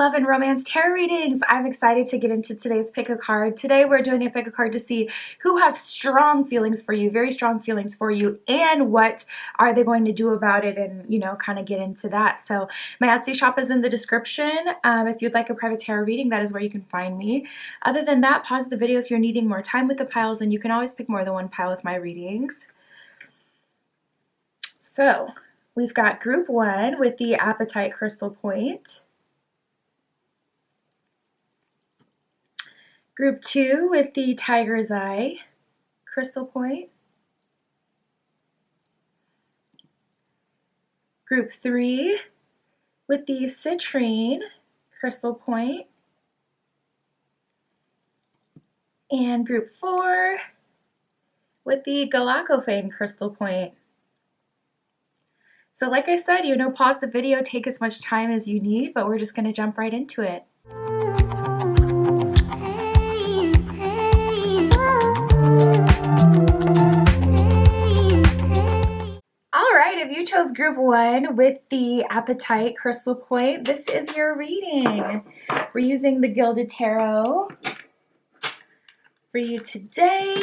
love and romance tarot readings. I'm excited to get into today's pick a card. Today we're doing a pick a card to see who has strong feelings for you, very strong feelings for you, and what are they going to do about it, and kind of get into that. So my Etsy shop is in the description. If you'd like a private tarot reading, that is where you can find me. Other than that, pause the video if you're needing more time with the piles, and you can always pick more than one pile with my readings. So we've got group 1 with the Appetite Crystal Point. Group 2 with the Tiger's Eye Crystal Point. Group 3 with the Citrine Crystal Point. And group 4 with the Galactophane Crystal Point. So like I said, pause the video, take as much time as you need, but we're just going to jump right into it. If you chose group 1 with the Appetite Crystal Point, this is your reading. We're using the Gilded Tarot for you today.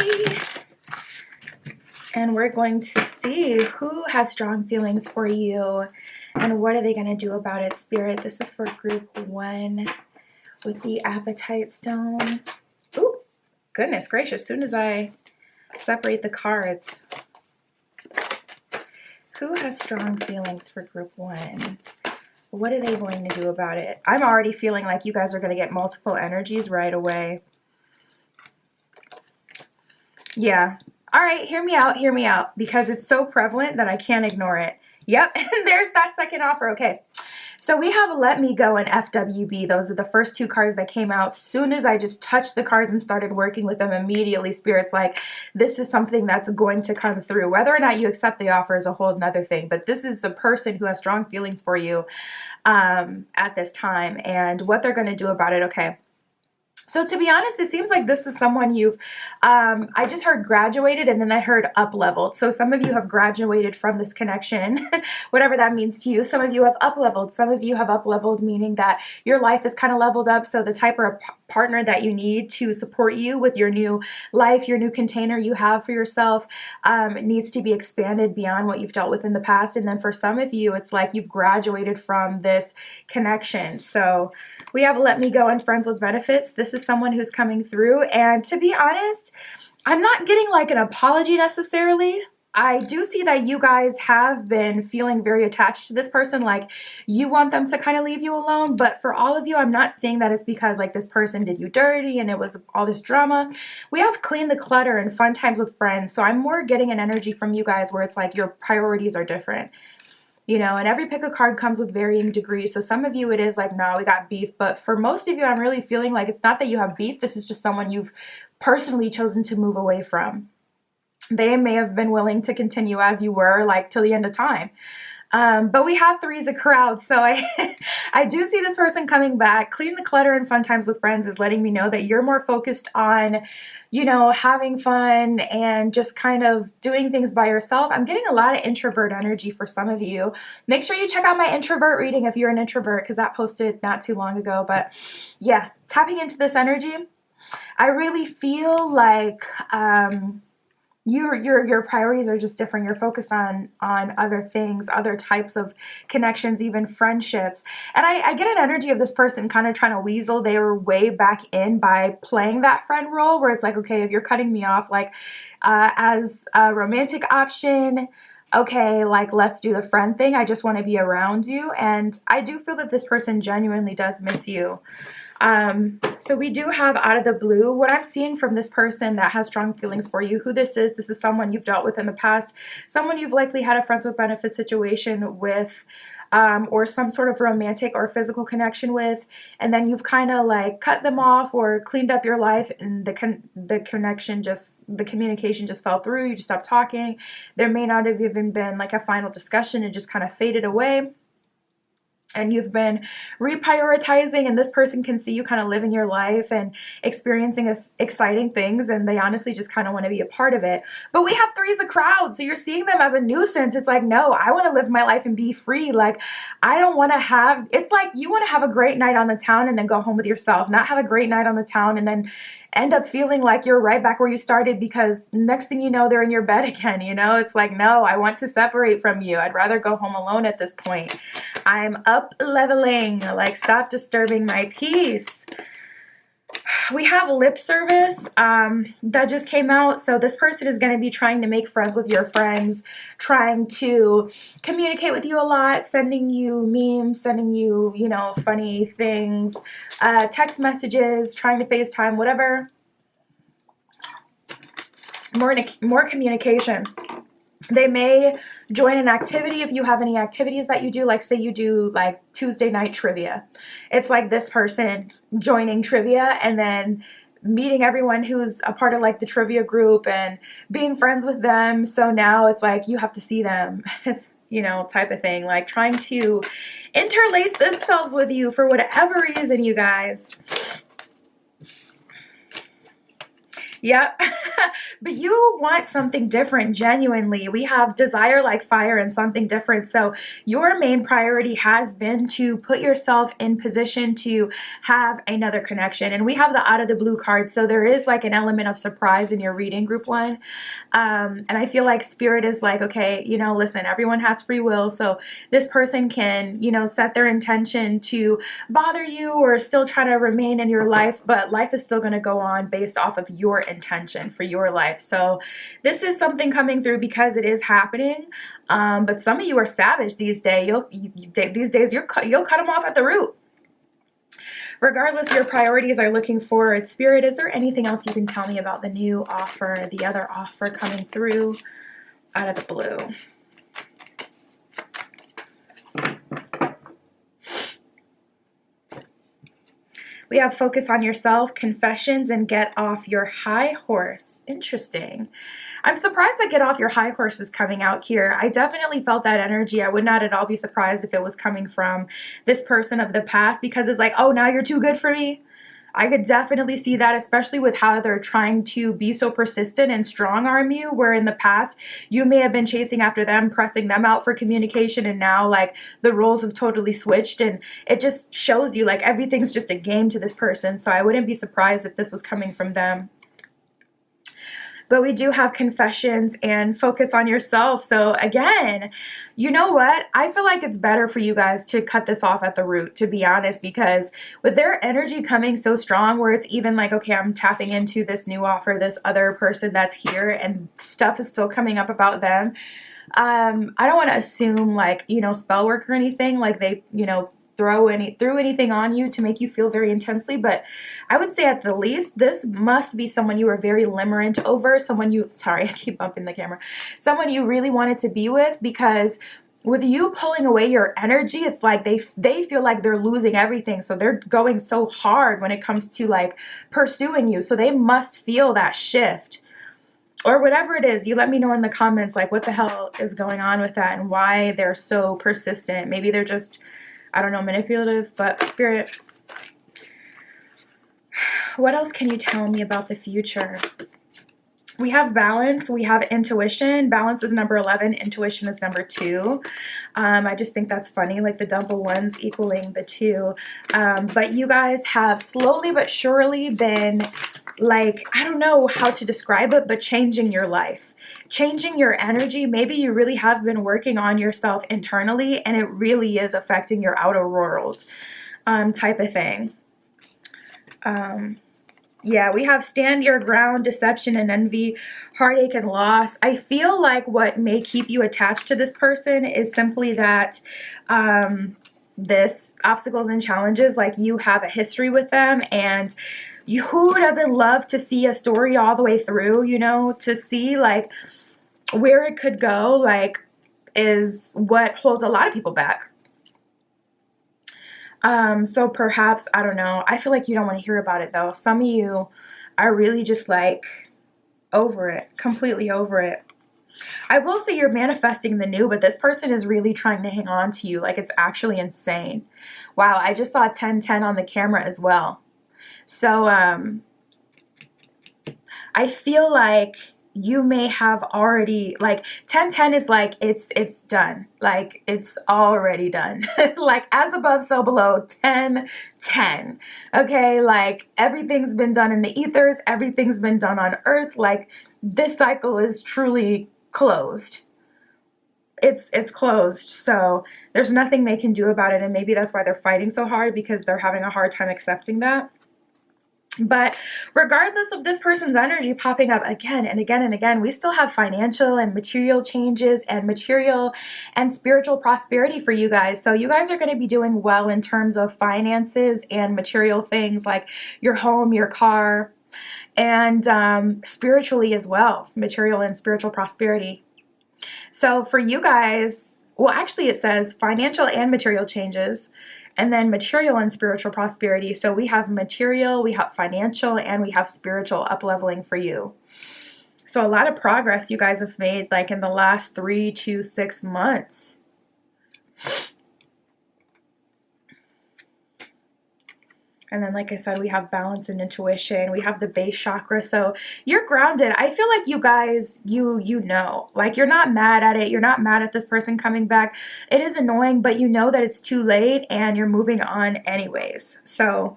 And we're going to see who has strong feelings for you and what are they going to do about it, Spirit. This is for group 1 with the Appetite Stone. Ooh, goodness gracious. As soon as I separate the cards. Who has strong feelings for group 1? What are they going to do about it? I'm already feeling like you guys are going to get multiple energies right away. Yeah. All right, hear me out, because it's so prevalent that I can't ignore it. Yep, and there's that second offer. Okay. So we have Let Me Go and FWB. Those are the first 2 cards that came out. Soon as I just touched the cards and started working with them, immediately Spirit's like, this is something that's going to come through. Whether or not you accept the offer is a whole nother thing. But this is a person who has strong feelings for you at this time, and what they're going to do about it. Okay. So to be honest, it seems like this is someone you've, I just heard graduated, and then I heard up-leveled. So some of you have graduated from this connection, whatever that means to you. Some of you have up-leveled. Some of you have up-leveled, meaning that your life is kind of leveled up. So the type of partner that you need to support you with your new life, your new container you have for yourself, needs to be expanded beyond what you've dealt with in the past. And then for some of you, it's like you've graduated from this connection. So we have Let Me Go and Friends with Benefits. This is someone who's coming through, and to be honest, I'm not getting like an apology necessarily. I do see that you guys have been feeling very attached to this person, like you want them to kind of leave you alone, but for all of you, I'm not saying that it's because like this person did you dirty and it was all this drama. We have Clean the Clutter and Fun Times with Friends, so I'm more getting an energy from you guys where it's like your priorities are different. And every pick a card comes with varying degrees. So some of you, it is like, no, we got beef. But for most of you, I'm really feeling like it's not that you have beef. This is just someone you've personally chosen to move away from. They may have been willing to continue as you were, like till the end of time. But we have Threes of Crowds. So I do see this person coming back. Clean the Clutter and Fun Times with Friends is letting me know that you're more focused on, having fun and just kind of doing things by yourself. I'm getting a lot of introvert energy for some of you. Make sure you check out my introvert reading if you're an introvert, because that posted not too long ago. But yeah, tapping into this energy, I really feel like, your priorities are just different. You're focused on other things, other types of connections, even friendships. And I get an energy of this person kind of trying to weasel their way back in by playing that friend role, where it's like, okay, if you're cutting me off, like as a romantic option, okay, like let's do the friend thing. I just want to be around you. And I do feel that this person genuinely does miss you. So we do have Out of the Blue. What I'm seeing from this person that has strong feelings for you, who this is someone you've dealt with in the past, someone you've likely had a friends with benefits situation with, or some sort of romantic or physical connection with, and then you've kind of like cut them off or cleaned up your life, and the communication just fell through. You just stopped talking. There may not have even been like a final discussion. It just kind of faded away. and you've been reprioritizing, and this person can see you kind of living your life and experiencing exciting things, and they honestly just kind of want to be a part of it. But we have threes of crowds, so you're seeing them as a nuisance. It's like, no, I want to live my life and be free. Like, I don't want to have, it's like you want to have a great night on the town and then go home with yourself, not have a great night on the town and then end up feeling like you're right back where you started, because next thing you know, they're in your bed again. It's like, no, I want to separate from you. I'd rather go home alone at this point. I'm up leveling. Like, stop disturbing my peace. We have lip service that just came out. So this person is going to be trying to make friends with your friends, trying to communicate with you a lot, sending you memes, sending you, funny things, text messages, trying to FaceTime, whatever. More communication. They may join an activity if you have any activities that you do, like say you do like Tuesday night trivia. It's like this person joining trivia and then meeting everyone who's a part of like the trivia group and being friends with them. So now it's like you have to see them, type of thing, like trying to interlace themselves with you for whatever reason, you guys. Yep. But you want something different, genuinely. We have desire like fire and something different. So your main priority has been to put yourself in position to have another connection. And we have the out of the blue card. So there is like an element of surprise in your reading, group one. And I feel like spirit is like, okay, listen, everyone has free will. So this person can, set their intention to bother you or still try to remain in your life, but life is still going to go on based off of your intention for your life. So this is something coming through because it is happening. But some of you are savage these days. You'll cut them off at the root. Regardless, your priorities are looking forward. Spirit, is there anything else you can tell me about the new offer, the other offer coming through out of the blue? We have focus on yourself, confessions, and get off your high horse. Interesting. I'm surprised that get off your high horse is coming out here. I definitely felt that energy. I would not at all be surprised if it was coming from this person of the past, because it's like, oh, now you're too good for me. I could definitely see that, especially with how they're trying to be so persistent and strong arm you, where in the past you may have been chasing after them, pressing them out for communication, and now like the roles have totally switched, and it just shows you like everything's just a game to this person. So I wouldn't be surprised if this was coming from them. But we do have confessions and focus on yourself. So again, you know what? I feel like it's better for you guys to cut this off at the root, to be honest, because with their energy coming so strong, where it's even like, okay, I'm tapping into this new offer, this other person that's here, and stuff is still coming up about them. I don't want to assume like, spell work or anything, like they, threw anything on you to make you feel very intensely, but I would say at the least this must be someone you were very limerent over, someone you really wanted to be with, because with you pulling away your energy, it's like they feel like they're losing everything, so they're going so hard when it comes to like pursuing you, so they must feel that shift. Or whatever it is, you let me know in the comments like what the hell is going on with that and why they're so persistent. Maybe they're just, I don't know, manipulative. But Spirit, what else can you tell me about the future? We have balance, we have intuition. Balance is number 11, intuition is number 2. I just think that's funny, like the double ones equaling the 2. But you guys have slowly but surely been like, I don't know how to describe it, but changing your life, changing your energy. Maybe you really have been working on yourself internally, and it really is affecting your outer world, type of thing. Yeah, we have stand your ground, deception and envy, heartache and loss. I feel like what may keep you attached to this person is simply that this obstacles and challenges, like you have a history with them, and who doesn't love to see a story all the way through, to see like where it could go, like is what holds a lot of people back. So perhaps, I don't know, I feel like you don't want to hear about it though. Some of you are really just like over it, completely over it. I will say you're manifesting the new, but this person is really trying to hang on to you. Like, it's actually insane. Wow, I just saw 1010 on the camera as well. So I feel like you may have already, like, 1010 is like it's done. Like, it's already done. Like, as above, so below. 1010. Okay, like, everything's been done in the ethers, everything's been done on earth. Like, this cycle is truly closed. It's closed. So there's nothing they can do about it, and maybe that's why they're fighting so hard, because they're having a hard time accepting that. But regardless of this person's energy popping up again and again and again, we still have financial and material changes and material and spiritual prosperity for you guys. So you guys are going to be doing well in terms of finances and material things like your home, your car, and spiritually as well, material and spiritual prosperity. So for you guys, well, actually it says financial and material changes, and then material and spiritual prosperity. So we have material, we have financial, and we have spiritual up-leveling for you. So a lot of progress you guys have made, like, in the last 3 to 6 months. And then, like I said, we have balance and intuition. We have the base chakra. So you're grounded. I feel like you guys, you know, like, you're not mad at it. You're not mad at this person coming back. It is annoying, but you know that it's too late and you're moving on anyways. So,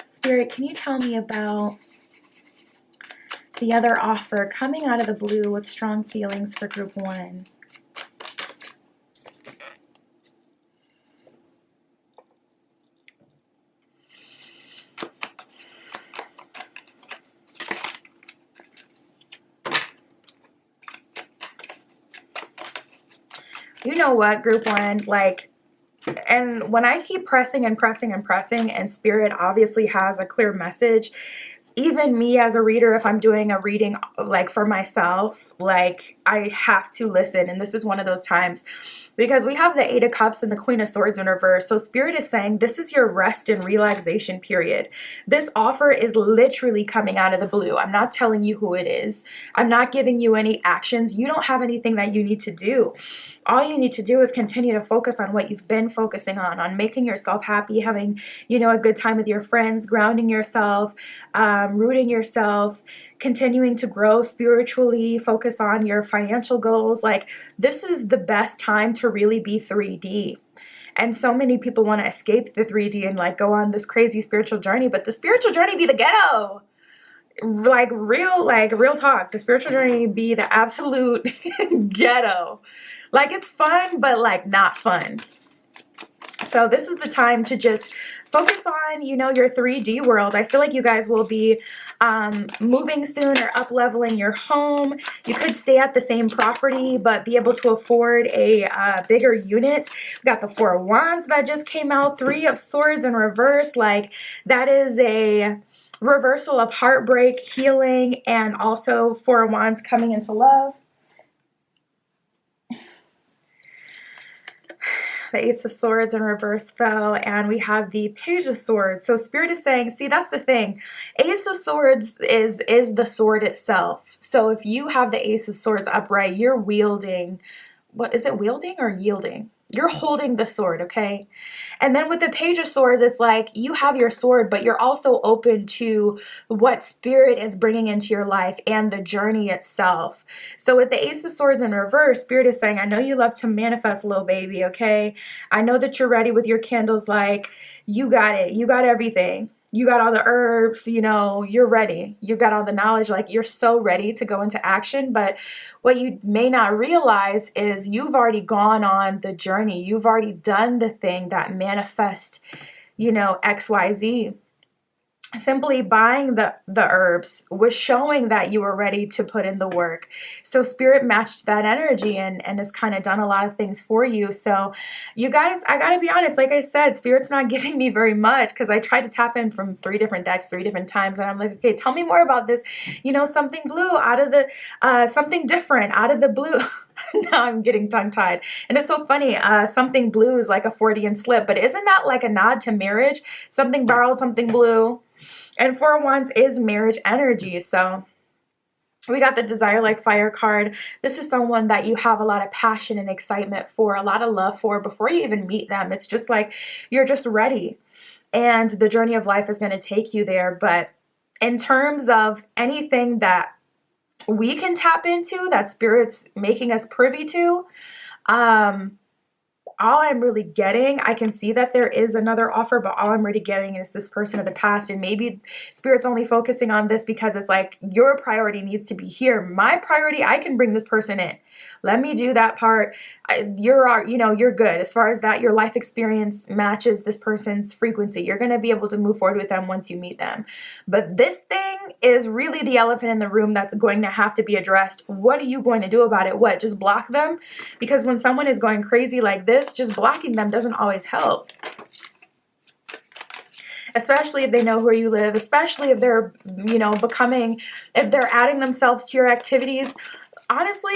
Spirit, can you tell me about the other offer coming out of the blue with strong feelings for group 1? You know what, group 1, like, and when I keep pressing and pressing and pressing, and Spirit obviously has a clear message, even me as a reader, if I'm doing a reading like for myself, like, I have to listen. And this is one of those times, because we have the 8 of Cups and the Queen of Swords in reverse. So Spirit is saying this is your rest and relaxation period. This offer is literally coming out of the blue. I'm not telling you who it is. I'm not giving you any actions. You don't have anything that you need to do. All you need to do is continue to focus on what you've been focusing on making yourself happy, having, you know, a good time with your friends, grounding yourself, rooting yourself, continuing to grow spiritually, focus on your financial goals. Like, this is the best time to really be 3D. And so many people want to escape the 3D and, like, go on this crazy spiritual journey, but the spiritual journey be the ghetto. Like, real talk. The spiritual journey be the absolute ghetto. Like, it's fun, but, like, not fun. So this is the time to just focus on, you know, your 3D world. I feel like you guys will be moving soon or up-leveling your home. You could stay at the same property, but be able to afford a bigger unit. We got the 4 of Wands that just came out, 3 of Swords in reverse. Like, that is a reversal of heartbreak, healing, and also 4 of Wands coming into love. The Ace of Swords in reverse fell, and we have the Page of Swords. So Spirit is saying, see, that's the thing. Ace of Swords is the sword itself. So if you have the Ace of Swords upright, you're wielding, what is it, wielding or yielding? You're holding the sword, okay? And then with the Page of Swords, it's like you have your sword, but you're also open to what Spirit is bringing into your life and the journey itself. So with the Ace of Swords in reverse, Spirit is saying, I know you love to manifest, little baby, okay? I know that you're ready with your candles, like, you got it. You got everything. You got all the herbs, you know, you're ready. You got all the knowledge, like, you're so ready to go into action. But what you may not realize is you've already gone on the journey. You've already done the thing that manifests, you know, XYZ. Simply buying the herbs was showing that you were ready to put in the work. So Spirit matched that energy and has kind of done a lot of things for you. So you guys, I got to be honest, like I said, Spirit's not giving me very much, because I tried to tap in from 3 different decks 3 different times, and I'm like, okay, tell me more about this, you know, something blue out of the, something different out of the blue. Now I'm getting tongue-tied. And it's so funny, something blue is like a Freudian slip, but isn't that like a nod to marriage? Something borrowed, something blue. And 4 of Wands is marriage energy. So We got the desire like fire card. This is someone that you have a lot of passion and excitement for, a lot of love for before you even meet them. It's just like you're just ready. And the journey of life is going to take you there. But in terms of anything that we can tap into, that Spirit's making us privy to, all I'm really getting, I can see that there is another offer, but all I'm really getting is this person of the past. And maybe Spirit's only focusing on this because it's like your priority needs to be here. My priority, I can bring this person in. Let me do that part. You're good. As far as that, your life experience matches this person's frequency. You're going to be able to move forward with them once you meet them. But this thing is really the elephant in the room that's going to have to be addressed. What are you going to do about it? What? Just block them? Because when someone is going crazy like this, just blocking them doesn't always help. Especially if they know where you live, especially if they're, if they're adding themselves to your activities. Honestly,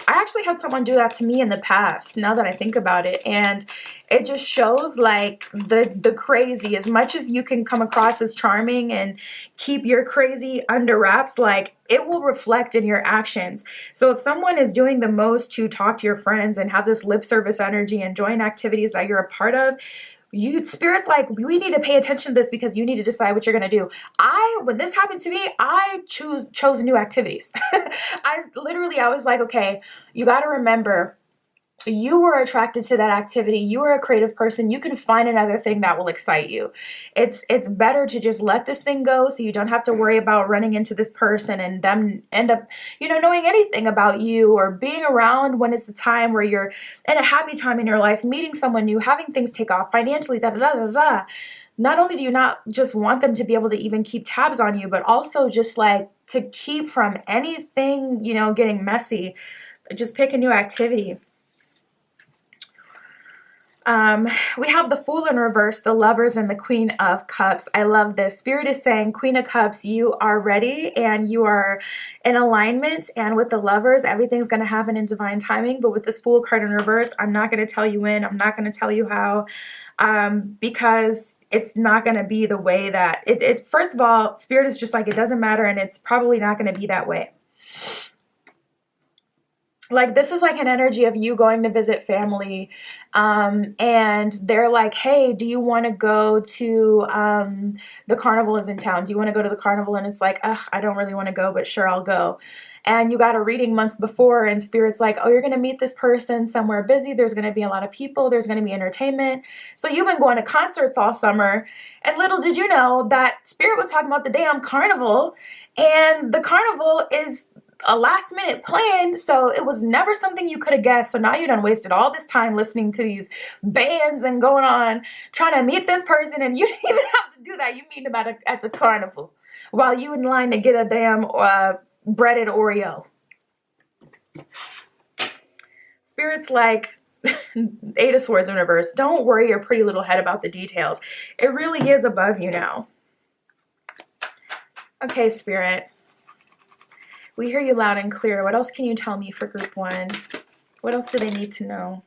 I actually had someone do that to me in the past, now that I think about it. And it just shows like the crazy, as much as you can come across as charming and keep your crazy under wraps, like it will reflect in your actions. So if someone is doing the most to talk to your friends and have this lip service energy and join activities that you're a part of, Spirit's like, we need to pay attention to this because you need to decide what you're going to do. When this happened to me, I chose new activities. I was like, okay, you got to remember, you were attracted to that activity. You are a creative person. You can find another thing that will excite you. It's better to just let this thing go so you don't have to worry about running into this person and them end up, knowing anything about you or being around when it's a time where you're in a happy time in your life, meeting someone new, having things take off financially, da da da da da. Not only do you not just want them to be able to even keep tabs on you, but also just like to keep from anything, getting messy. Just pick a new activity. We have the Fool in reverse, the Lovers, and the Queen of Cups. I love this. Spirit is saying, Queen of Cups, you are ready and you are in alignment. And with the Lovers, everything's going to happen in divine timing. But with this Fool card in reverse, I'm not going to tell you when. I'm not going to tell you how, because it's not going to be the way that it. First of all, Spirit is just like, it doesn't matter, and it's probably not going to be that way. Like, this is like an energy of you going to visit family, and they're like, hey, do you want to go to, the carnival is in town. Do you want to go to the carnival? And it's like, ugh, I don't really want to go, but sure, I'll go. And you got a reading months before, and Spirit's like, oh, you're going to meet this person somewhere busy. There's going to be a lot of people. There's going to be entertainment. So you've been going to concerts all summer. And little did you know that Spirit was talking about the damn carnival, and the carnival is a last minute plan, so it was never something you could have guessed. So now you done wasted all this time listening to these bands and going on trying to meet this person, and you didn't even have to do that. You meet them at the carnival while you in line to get a damn breaded Oreo. Spirit's like, Eight of Swords in reverse, don't worry your pretty little head about the details. It really is above you now. Okay, Spirit. We hear you loud and clear. What else can you tell me for group one? What else do they need to know?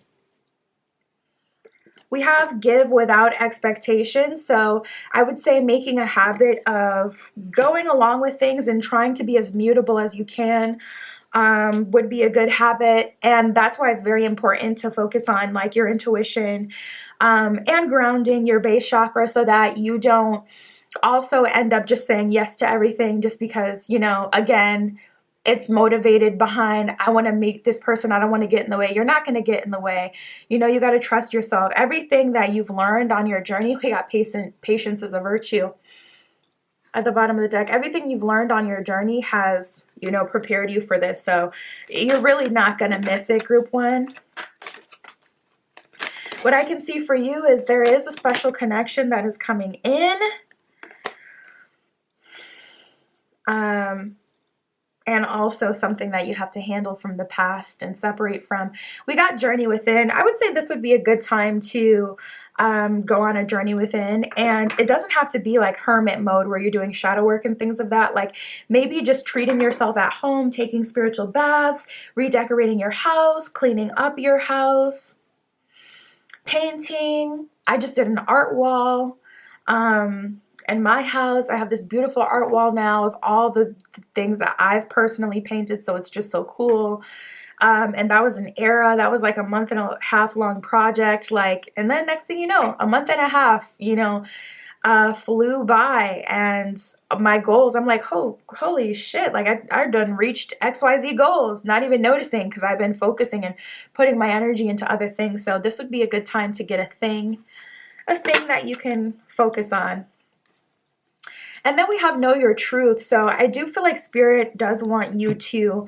We have give without expectations. So I would say making a habit of going along with things and trying to be as mutable as you can would be a good habit. And that's why it's very important to focus on like your intuition and grounding your base chakra, so that you don't also end up just saying yes to everything just because, again, it's motivated behind, I want to meet this person, I don't want to get in the way. You're not going to get in the way. You got to trust yourself. Everything that you've learned on your journey, we got patience is a virtue at the bottom of the deck. Everything you've learned on your journey has, prepared you for this. So you're really not going to miss it, group one. What I can see for you is there is a special connection that is coming in. And also something that you have to handle from the past and separate from. We got journey within. I would say this would be a good time to go on a journey within. And it doesn't have to be like hermit mode where you're doing shadow work and things of that. Like maybe just treating yourself at home, taking spiritual baths, redecorating your house, cleaning up your house, painting. I just did an art wall. in my house, I have this beautiful art wall now of all the things that I've personally painted. So it's just so cool. And that was an era, that was like a month and a half long project. Like, and then next thing you know, a month and a half, flew by, and my goals, I'm like, oh, holy shit, like I've done reached XYZ goals, not even noticing, because I've been focusing and putting my energy into other things. So this would be a good time to get a thing that you can focus on. And then we have know your truth. So I do feel like Spirit does want you to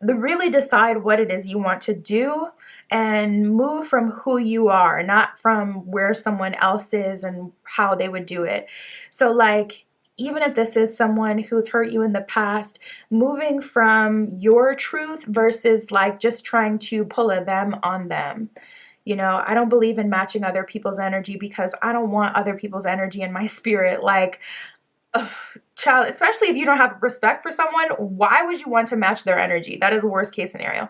really decide what it is you want to do and move from who you are, not from where someone else is and how they would do it. So like, even if this is someone who's hurt you in the past, moving from your truth versus like just trying to pull a them on them. I don't believe in matching other people's energy, because I don't want other people's energy in my spirit. Like, ugh, child, especially if you don't have respect for someone, why would you want to match their energy? That is a worst case scenario.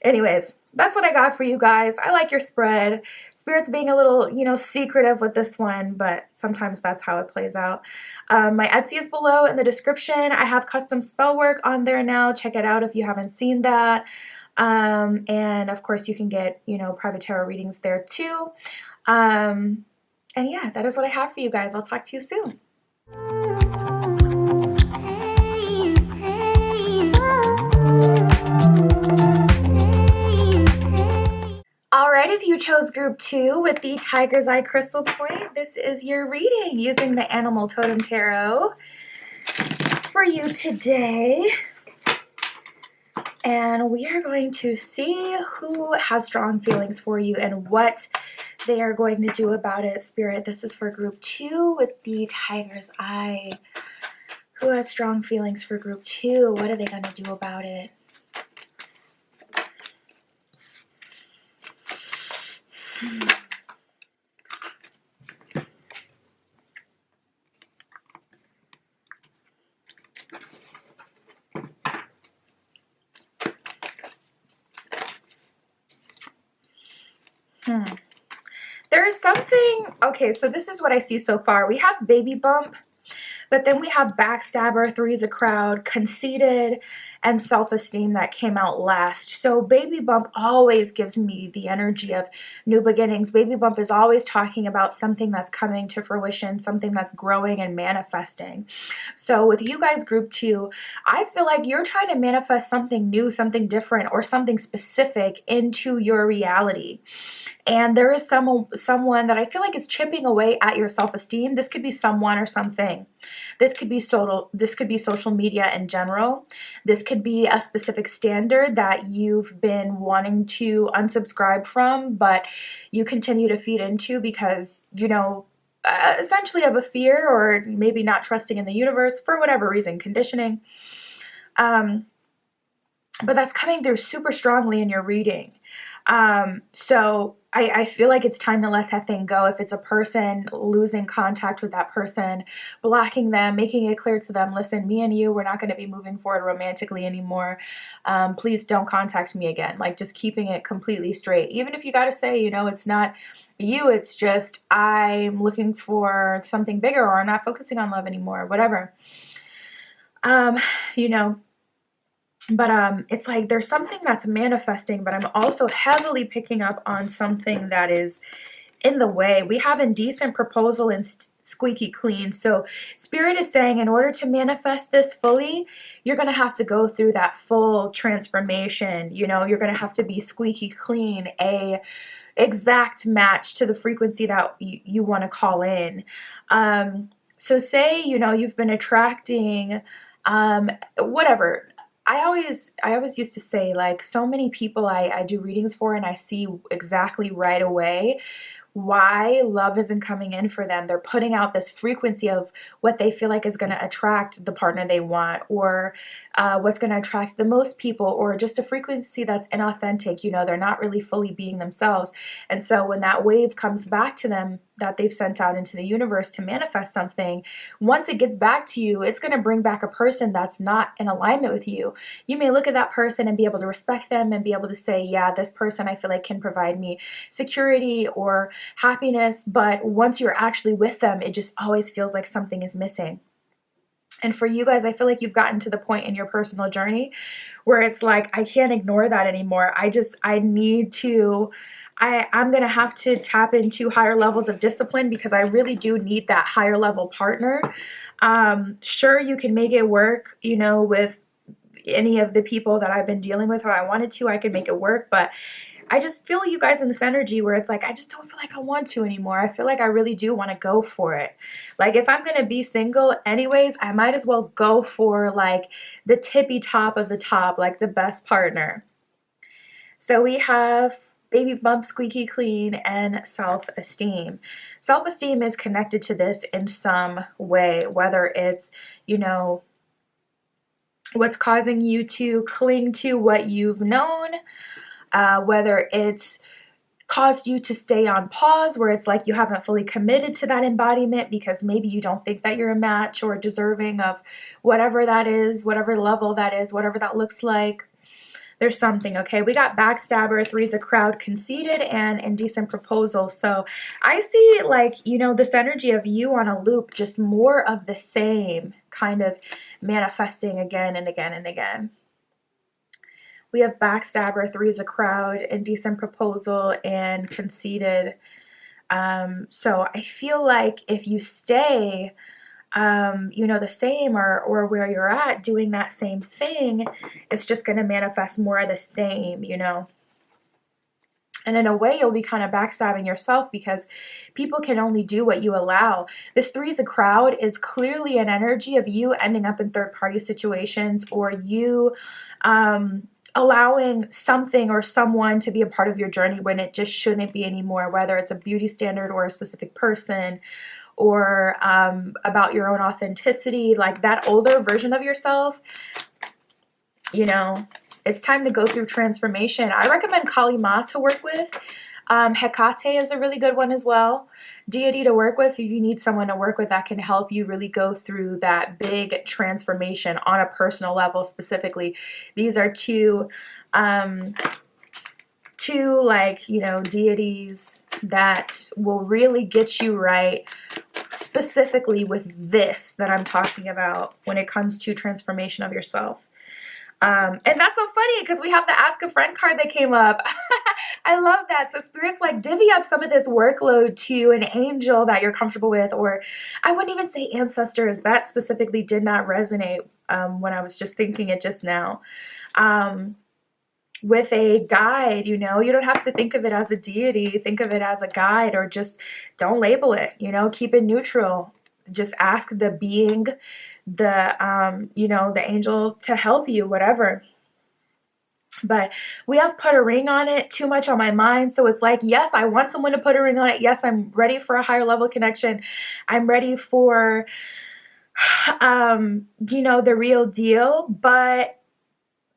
Anyways, that's what I got for you guys. I like your spread. Spirit's being a little, secretive with this one, but sometimes that's how it plays out. My Etsy is below in the description. I have custom spell work on there now. Check it out if you haven't seen that. And of course you can get, private tarot readings there too. And yeah, that is what I have for you guys. I'll talk to you soon. Alright, if you chose group 2 with the Tiger's Eye Crystal Point, this is your reading using the Animal Totem Tarot for you today. And we are going to see who has strong feelings for you and what they are going to do about it. Spirit, this is for group 2 with the Tiger's Eye. Who has strong feelings for group 2? What are they going to do about it? There is something, okay, so this is what I see so far. We have baby bump, but then we have backstabber, three's a crowd, conceited, and self-esteem that came out last. So baby bump always gives me the energy of new beginnings. Baby bump is always talking about something that's coming to fruition, something that's growing and manifesting. So with you guys group 2, I feel like you're trying to manifest something new, something different, or something specific into your reality. And there is someone that I feel like is chipping away at your self-esteem. This could be someone or something. This could be social media in general. This could be a specific standard that you've been wanting to unsubscribe from, but you continue to feed into because, essentially of a fear or maybe not trusting in the universe for whatever reason, conditioning. But that's coming through super strongly in your reading. So I feel like it's time to let that thing go. If it's a person, losing contact with that person, blocking them, making it clear to them, listen, me and you, we're not going to be moving forward romantically anymore. Please don't contact me again. Like, just keeping it completely straight. Even if you got to say, it's not you, it's just I'm looking for something bigger, or I'm not focusing on love anymore, whatever. But it's like there's something that's manifesting, but I'm also heavily picking up on something that is in the way. We have indecent, proposal, and squeaky clean. So Spirit is saying in order to manifest this fully, you're going to have to go through that full transformation. You're going to have to be squeaky clean, a exact match to the frequency that you want to call in. So say, you've been attracting whatever. I always used to say, like, so many people I do readings for, and I see exactly right away why love isn't coming in for them. They're putting out this frequency of what they feel like is going to attract the partner they want, or what's going to attract the most people, or just a frequency that's inauthentic. They're not really fully being themselves. And so when that wave comes back to them, that they've sent out into the universe to manifest something, once it gets back to you, it's going to bring back a person that's not in alignment with you. You may look at that person and be able to respect them and be able to say, yeah, this person I feel like can provide me security or happiness. But once you're actually with them, it just always feels like something is missing. And for you guys, I feel like you've gotten to the point in your personal journey where it's like, I can't ignore that anymore. I'm going to have to tap into higher levels of discipline because I really do need that higher level partner. Sure, you can make it work, with any of the people that I've been dealing with, or I wanted to, I could make it work. But I just feel you guys in this energy where it's like, I just don't feel like I want to anymore. I feel like I really do want to go for it. Like if I'm going to be single anyways, I might as well go for like the tippy top of the top, like the best partner. So we have baby bump, squeaky clean, and self-esteem. Self-esteem is connected to this in some way, whether it's, what's causing you to cling to what you've known, whether it's caused you to stay on pause where it's like you haven't fully committed to that embodiment because maybe you don't think that you're a match or deserving of whatever that is, whatever level that is, whatever that looks like. There's something, okay? We got backstabber, three's a crowd, conceited, and indecent proposal. So I see like, this energy of you on a loop, just more of the same kind of manifesting again and again and again. We have backstabber, three's a crowd, indecent proposal, and conceited. So I feel like if you stay, the same or where you're at doing that same thing, it's just going to manifest more of the same, And in a way, you'll be kind of backstabbing yourself because people can only do what you allow. This three's a crowd is clearly an energy of you ending up in third-party situations or you allowing something or someone to be a part of your journey when it just shouldn't be anymore, whether it's a beauty standard or a specific person or about your own authenticity, like that older version of yourself, it's time to go through transformation. I recommend Kali Ma to work with. Hecate is a really good one as well. Deity to work with if you need someone to work with that can help you really go through that big transformation on a personal level specifically. These are two deities that will really get you right specifically with this that I'm talking about when it comes to transformation of yourself. And that's so funny because we have the Ask a Friend card that came up. I love that. So Spirit's like, divvy up some of this workload to an angel that you're comfortable with, or I wouldn't even say ancestors. That specifically did not resonate when I was just thinking it just now. With a guide, you don't have to think of it as a deity. Think of it as a guide, or just don't label it, keep it neutral. Just ask the being, the angel to help you, whatever. But we have put a ring on it, too much on my mind. So it's like, yes, I want someone to put a ring on it. Yes, I'm ready for a higher level connection. I'm ready for, the real deal, but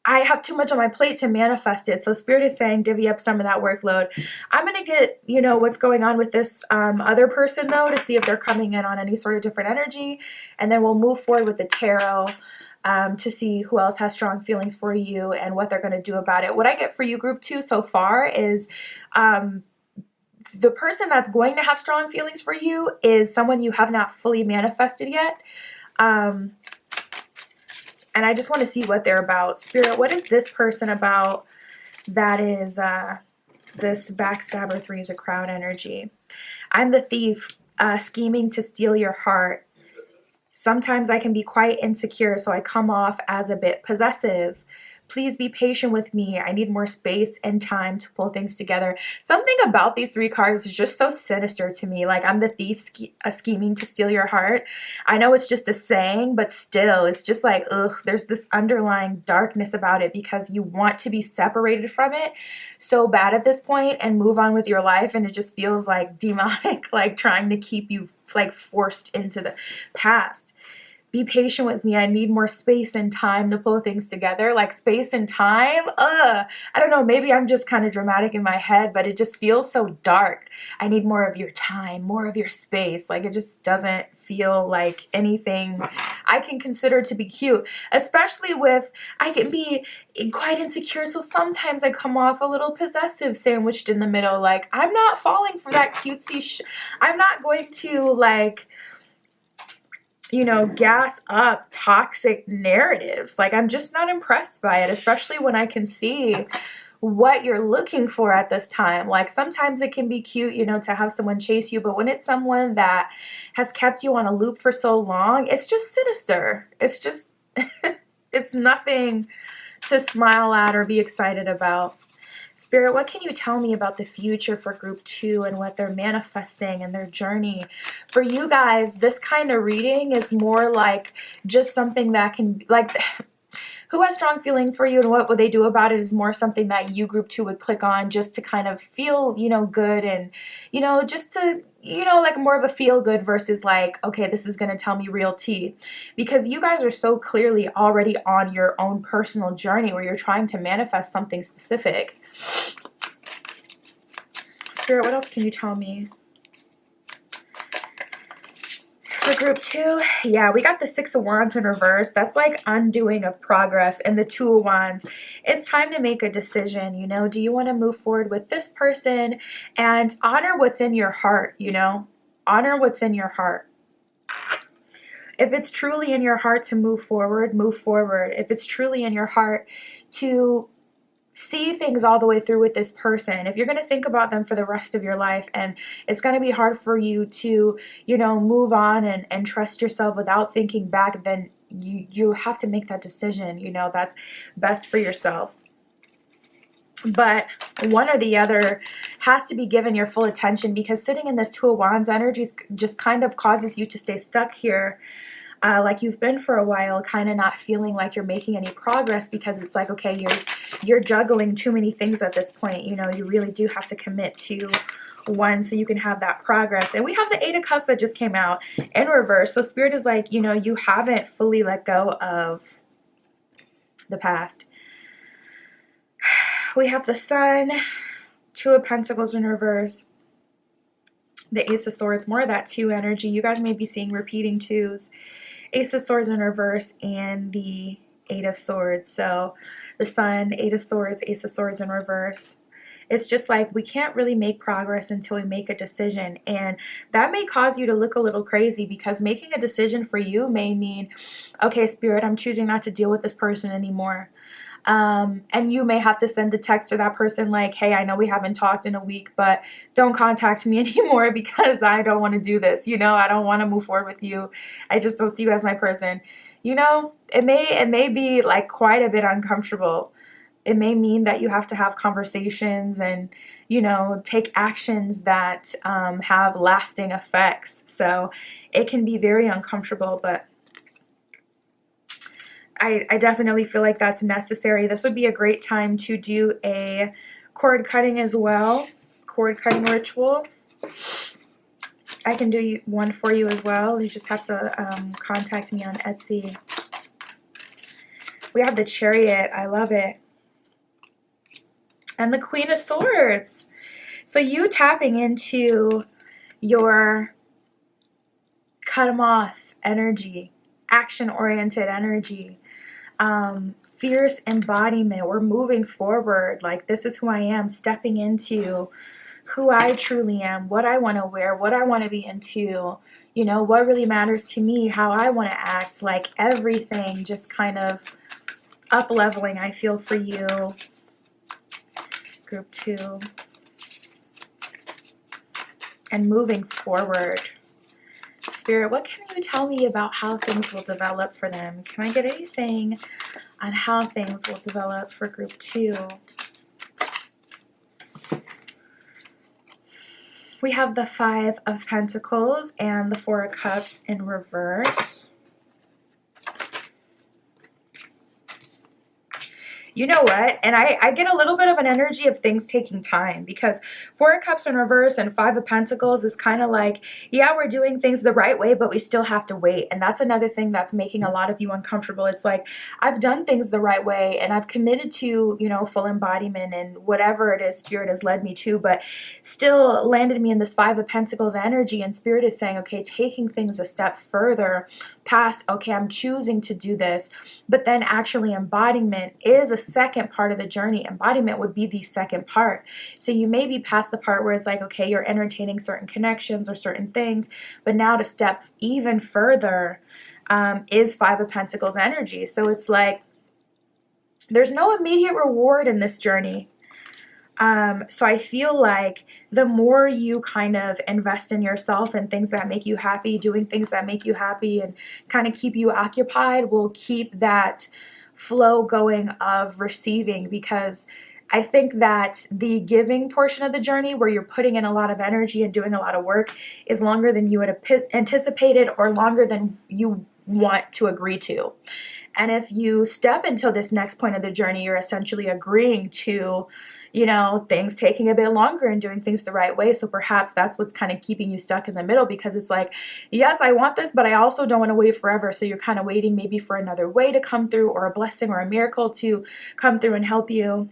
I have too much on my plate to manifest it. So Spirit is saying divvy up some of that workload. I'm going to get, what's going on with this other person, though, to see if they're coming in on any sort of different energy. And then we'll move forward with the tarot to see who else has strong feelings for you and what they're going to do about it. What I get for you, group 2, so far is the person that's going to have strong feelings for you is someone you have not fully manifested yet. And I just want to see what they're about. Spirit, what is this person about that is this backstabber, three's a crowd energy? I'm the thief, scheming to steal your heart. Sometimes I can be quite insecure, so I come off as a bit possessive. Please be patient with me. I need more space and time to pull things together. Something about these 3 cards is just so sinister to me. Like, I'm the thief scheming to steal your heart. I know it's just a saying, but still, it's just like, ugh, there's this underlying darkness about it because you want to be separated from it so bad at this point and move on with your life. And it just feels like demonic, like trying to keep you like forced into the past. be patient with me. I need more space and time to pull things together. Like space and time, I don't know, maybe I'm just kind of dramatic in my head, but it just feels so dark. I need more of your time, more of your space. Like it just doesn't feel like anything I can consider to be cute, especially with, I can be quite insecure, so sometimes I come off a little possessive sandwiched in the middle. Like I'm not falling for that cutesy I'm not going to, like, you know, gas up toxic narratives. Like I'm just not impressed by it, especially when I can see what you're looking for at this time. Like sometimes it can be cute, you know, to have someone chase you, but when it's someone that has kept you on a loop for so long, it's just sinister. It's just it's nothing to smile at or be excited about. Spirit, what can you tell me about the future for group 2 and what they're manifesting and their journey? For you guys, this kind of reading is more like just something that can, like, who has strong feelings for you and what would they do about it is more something that you group 2 would click on just to kind of feel, you know, good and, you know, just to, you know, like more of a feel good versus like, okay, this is going to tell me real tea, because you guys are so clearly already on your own personal journey where you're trying to manifest something specific. Spirit, what else can you tell me? For group 2, yeah, we got the 6 of Wands in reverse. That's like undoing of progress. And the 2 of Wands, it's time to make a decision, you know. Do you want to move forward with this person and honor what's in your heart, you know? Honor what's in your heart. If it's truly in your heart to move forward, move forward. If it's truly in your heart to see things all the way through with this person, if you're going to think about them for the rest of your life and it's going to be hard for you to, you know, move on and trust yourself without thinking back, then you have to make that decision, you know, that's best for yourself. But one or the other has to be given your full attention, because sitting in this 2 of Wands energy just kind of causes you to stay stuck here. Like you've been for a while, kind of not feeling like you're making any progress, because it's like, okay, you're juggling too many things at this point. You know, you really do have to commit to one so you can have that progress. And we have the 8 of Cups that just came out in reverse. So Spirit is like, you know, you haven't fully let go of the past. We have the Sun, 2 of Pentacles in reverse. The Ace of Swords, more of that 2 energy. You guys may be seeing repeating 2s. Ace of Swords in reverse and the 8 of Swords. So the Sun, 8 of Swords, Ace of Swords in reverse. It's just like we can't really make progress until we make a decision. And that may cause you to look a little crazy, because making a decision for you may mean, okay, Spirit, I'm choosing not to deal with this person anymore. And you may have to send a text to that person like, hey, I know we haven't talked in a week, but don't contact me anymore because I don't want to do this. You know, I don't want to move forward with you. I just don't see you as my person. You know, it may be like quite a bit uncomfortable. It may mean that you have to have conversations and, you know, take actions that have lasting effects. So it can be very uncomfortable, but I definitely feel like that's necessary. This would be a great time to do a cord cutting as well, cord cutting ritual. I can do one for you as well. You just have to contact me on Etsy. We have the Chariot. I love it. And the Queen of Swords. So you tapping into your cut 'em off energy, action-oriented energy. Fierce embodiment. We're moving forward. Like, this is who I am, stepping into who I truly am, what I want to wear, what I want to be into, you know, what really matters to me, how I want to act, like everything just kind of up leveling, I feel, for you. Group 2. And moving forward. Spirit, what can you tell me about how things will develop for them? Can I get anything on how things will develop for group 2? We have the 5 of Pentacles and the 4 of Cups in reverse. You know what? And I get a little bit of an energy of things taking time, because Four of Cups in reverse and Five of Pentacles is kind of like, yeah, we're doing things the right way, but we still have to wait. And that's another thing that's making a lot of you uncomfortable. It's like, I've done things the right way and I've committed to, you know, full embodiment and whatever it is Spirit has led me to, but still landed me in this Five of Pentacles energy. And Spirit is saying, okay, taking things a step further past, okay, I'm choosing to do this. But then actually embodiment is a second part of the journey. Embodiment would be the second part. So you may be past the part where it's like, okay, you're entertaining certain connections or certain things, but now to step even further is Five of Pentacles energy. So it's like, there's no immediate reward in this journey. So I feel like the more you kind of invest in yourself and things that make you happy, doing things that make you happy and kind of keep you occupied, will keep that flow going of receiving. Because I think that the giving portion of the journey, where you're putting in a lot of energy and doing a lot of work, is longer than you would have anticipated or longer than you want to agree to. And if you step into this next point of the journey, you're essentially agreeing to, you know, things taking a bit longer and doing things the right way. So perhaps that's what's kind of keeping you stuck in the middle, because it's like, yes, I want this, but I also don't want to wait forever. So you're kind of waiting maybe for another way to come through, or a blessing or a miracle to come through and help you.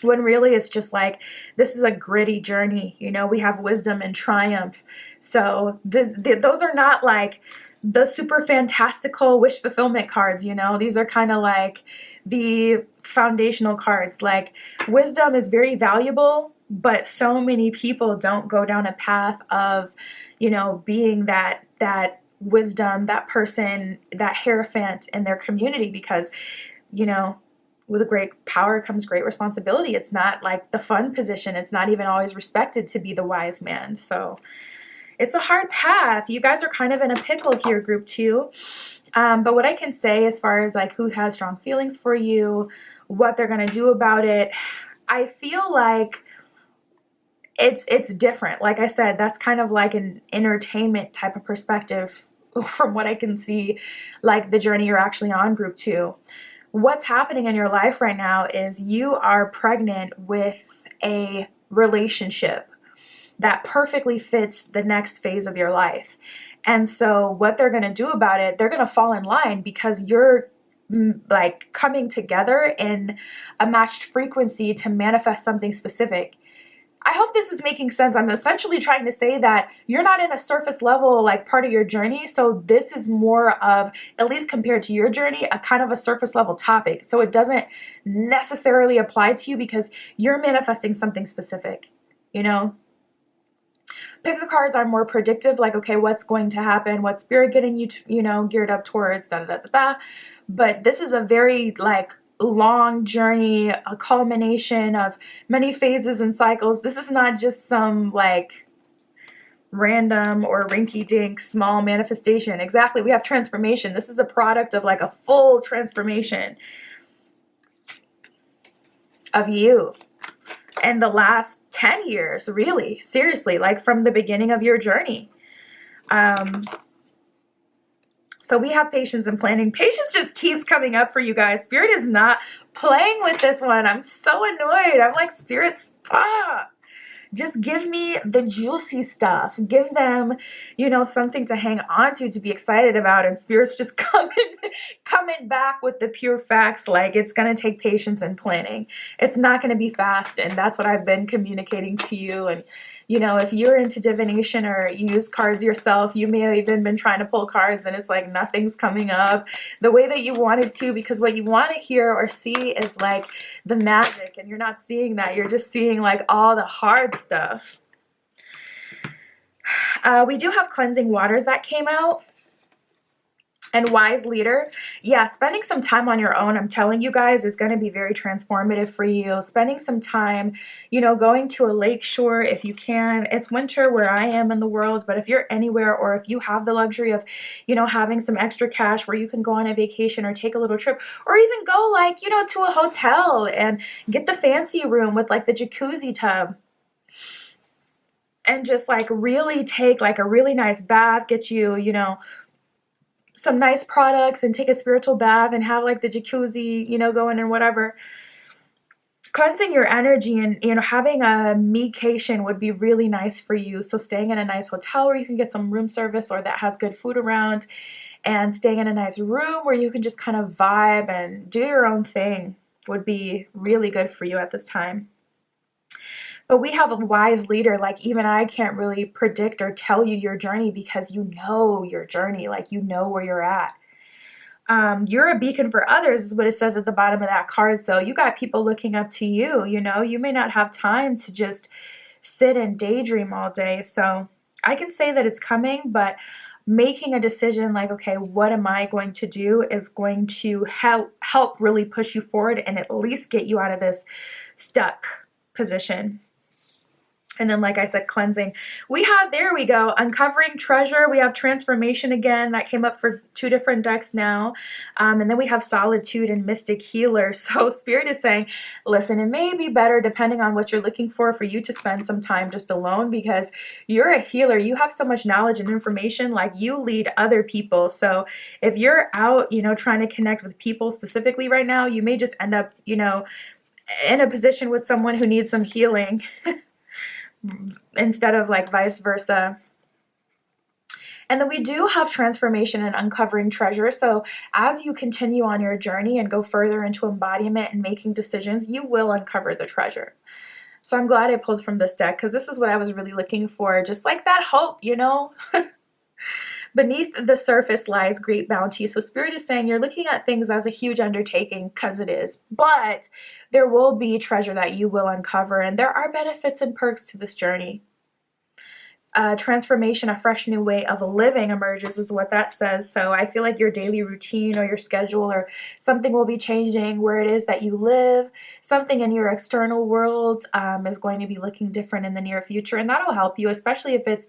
When really it's just like, this is a gritty journey. You know, we have wisdom and triumph. So those are not like the super fantastical wish fulfillment cards, you know. These are kind of like the foundational cards. Like, wisdom is very valuable, but so many people don't go down a path of, you know, being that wisdom, that person, that hierophant in their community, because, you know, with great power comes great responsibility. It's not like the fun position. It's not even always respected to be the wise man. So it's a hard path. You guys are kind of in a pickle here, group 2. But what I can say as far as like who has strong feelings for you, what they're going to do about it, I feel like it's different. Like I said, that's kind of like an entertainment type of perspective from what I can see, like the journey you're actually on, group 2. What's happening in your life right now is you are pregnant with a relationship that perfectly fits the next phase of your life. And so what they're going to do about it, they're going to fall in line, because you're like coming together in a matched frequency to manifest something specific. I hope this is making sense. I'm essentially trying to say that you're not in a surface level like part of your journey. So this is more of, at least compared to your journey, a kind of a surface level topic. So it doesn't necessarily apply to you because you're manifesting something specific, you know? Picker cards are more predictive, like, okay, what's going to happen? What's Spirit getting you, you know, geared up towards, da da da da. But this is a very like long journey, a culmination of many phases and cycles. This is not just some like random or rinky-dink small manifestation. Exactly, we have transformation. This is a product of like a full transformation of you. And the last 10 years, really, seriously, like from the beginning of your journey. So we have patience and planning. Patience just keeps coming up for you guys. Spirit is not playing with this one. I'm so annoyed. I'm like, Spirit, stop. Just give me the juicy stuff. Give them, you know, something to hang on to be excited about. And Spirit's just coming back with the pure facts. Like, it's going to take patience and planning. It's not going to be fast. And that's what I've been communicating to you. And, you know, if you're into divination or you use cards yourself, you may have even been trying to pull cards and it's like nothing's coming up the way that you wanted to, because what you want to hear or see is like the magic, and you're not seeing that. You're just seeing like all the hard stuff. We do have cleansing waters that came out. And wise leader, yeah, spending some time on your own, I'm telling you guys, is going to be very transformative for you. Spending some time, you know, going to a lake shore if you can. It's winter where I am in the world, but if you're anywhere, or if you have the luxury of, you know, having some extra cash where you can go on a vacation or take a little trip, or even go like, you know, to a hotel and get the fancy room with like the jacuzzi tub. And just like really take like a really nice bath, get you, you know, some nice products and take a spiritual bath and have like the jacuzzi, you know, going and whatever. Cleansing your energy and, you know, having a mecation would be really nice for you. So staying in a nice hotel where you can get some room service or that has good food around, and staying in a nice room where you can just kind of vibe and do your own thing would be really good for you at this time. But we have a wise leader. Like, even I can't really predict or tell you your journey because you know your journey, like you know where you're at. You're a beacon for others is what it says at the bottom of that card. So you got people looking up to you, you know, you may not have time to just sit and daydream all day. So I can say that it's coming, but making a decision like, okay, what am I going to do is going to help really push you forward and at least get you out of this stuck position. And then, like I said, cleansing. We have, there we go, uncovering treasure. We have transformation again. That came up for 2 different decks now. And then we have solitude and mystic healer. So Spirit is saying, listen, it may be better depending on what you're looking for you to spend some time just alone, because you're a healer. You have so much knowledge and information, like you lead other people. So if you're out, you know, trying to connect with people specifically right now, you may just end up, you know, in a position with someone who needs some healing. Instead of like vice versa. And then we do have transformation and uncovering treasure. So as you continue on your journey and go further into embodiment and making decisions, you will uncover the treasure. So I'm glad I pulled from this deck, because this is what I was really looking for. Just like that hope, you know. Beneath the surface lies great bounty. So Spirit is saying you're looking at things as a huge undertaking, because it is. But there will be treasure that you will uncover. And there are benefits and perks to this journey. Transformation, a fresh new way of living emerges is what that says. So I feel like your daily routine or your schedule or something will be changing where it is that you live. Something in your external world is going to be looking different in the near future. And that'll help you, especially if it's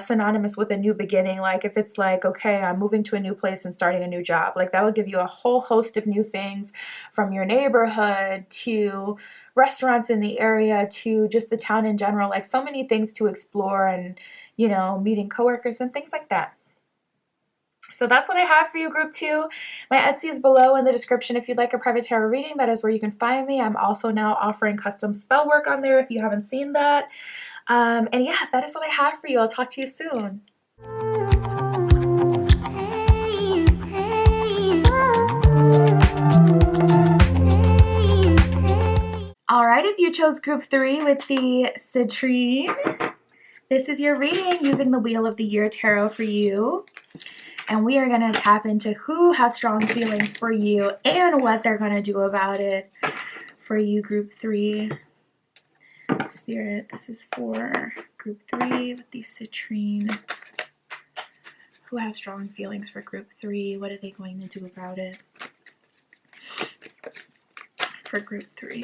synonymous with a new beginning. Like if it's like, okay, I'm moving to a new place and starting a new job. Like that will give you a whole host of new things, from your neighborhood to restaurants in the area to just the town in general. Like so many things to explore, and, you know, meeting coworkers and things like that. So that's what I have for you, Group 2. My Etsy is below in the description if you'd like a private tarot reading. That is where you can find me. I'm also now offering custom spell work on there if you haven't seen that. And yeah, that is what I have for you. I'll talk to you soon. All right, if you chose Group 3 with the citrine, this is your reading using the Wheel of the Year Tarot for you. And we are going to tap into who has strong feelings for you and what they're going to do about it for you, Group 3. Spirit, this is for Group 3 with the citrine. Who has strong feelings for Group 3? What are they going to do about it for Group 3?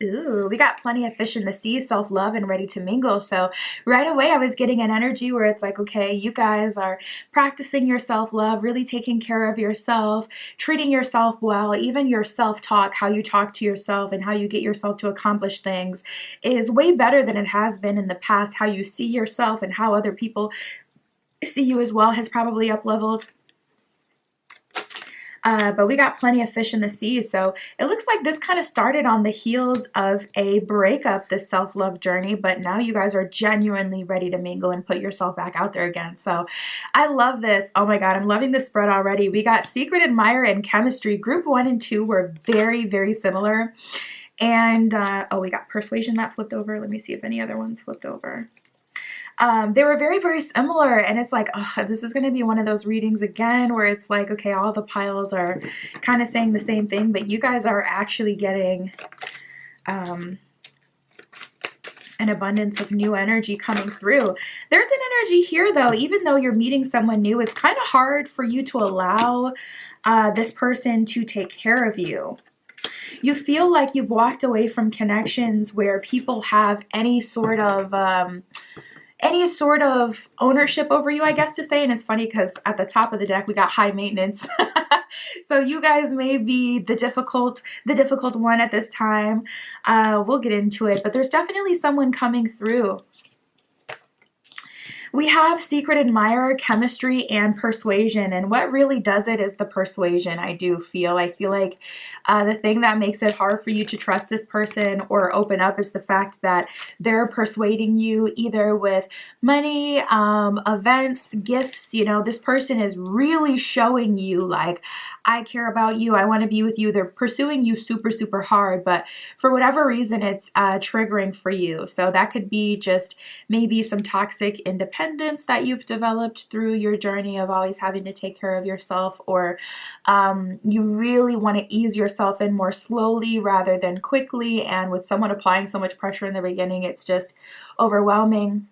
Ooh, we got plenty of fish in the sea, self-love, and ready to mingle. So right away I was getting an energy where it's like, okay, you guys are practicing your self-love, really taking care of yourself, treating yourself well. Even your self-talk, how you talk to yourself and how you get yourself to accomplish things, is way better than it has been in the past. How you see yourself and how other people see you as well has probably up-leveled. But we got plenty of fish in the sea. So it looks like this kind of started on the heels of a breakup, this self-love journey. But now you guys are genuinely ready to mingle and put yourself back out there again. So I love this. Oh my God, I'm loving this spread already. We got Secret Admirer and Chemistry. Group 1 and 2 were very, very similar. And, oh, we got Persuasion that flipped over. Let me see if any other ones flipped over. They were very, very similar, and it's like, oh, this is going to be one of those readings again where it's like, okay, all the piles are kind of saying the same thing, but you guys are actually getting an abundance of new energy coming through. There's an energy here, though, even though you're meeting someone new, it's kind of hard for you to allow this person to take care of you. You feel like you've walked away from connections where people have any sort of ownership over you, I guess to say. And it's funny because at the top of the deck, we got high maintenance. So you guys may be the difficult one at this time. We'll get into it, but there's definitely someone coming through. We have secret admirer, chemistry, and persuasion. And what really does it is the persuasion, I feel like the thing that makes it hard for you to trust this person or open up is the fact that they're persuading you either with money, events, gifts. This person is really showing you like, I care about you, I want to be with you. They're pursuing you super, super hard, but for whatever reason, it's triggering for you. So that could be just maybe some toxic independence that you've developed through your journey of always having to take care of yourself, or you really want to ease yourself in more slowly rather than quickly. And with someone applying so much pressure in the beginning, it's just overwhelming.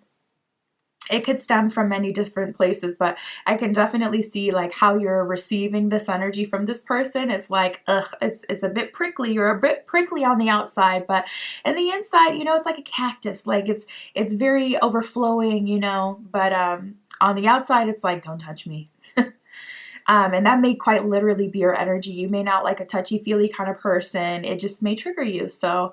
It could stem from many different places, but I can definitely see like how you're receiving this energy from this person. It's like, it's a bit prickly. You're a bit prickly on the outside, but in the inside, it's like a cactus. Like it's very overflowing, but on the outside, it's like, don't touch me. And that may quite literally be your energy. You may not like a touchy-feely kind of person. It just may trigger you. So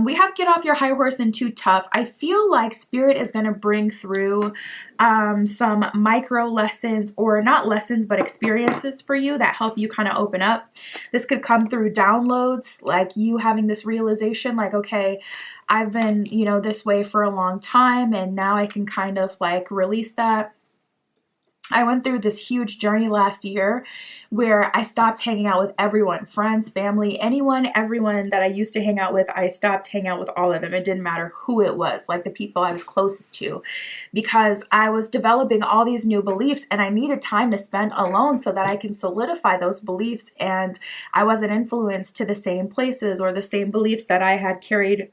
we have get off your high horse and too tough. I feel like Spirit is going to bring through some micro lessons, or not lessons, but experiences for you that help you kind of open up. This could come through downloads, like you having this realization like, okay, I've been, this way for a long time, and now I can kind of like release that. I went through this huge journey last year where I stopped hanging out with everyone, friends, family, everyone that I used to hang out with. I stopped hanging out with all of them. It didn't matter who it was, like the people I was closest to, because I was developing all these new beliefs and I needed time to spend alone so that I can solidify those beliefs. And I wasn't influenced to the same places or the same beliefs that I had carried,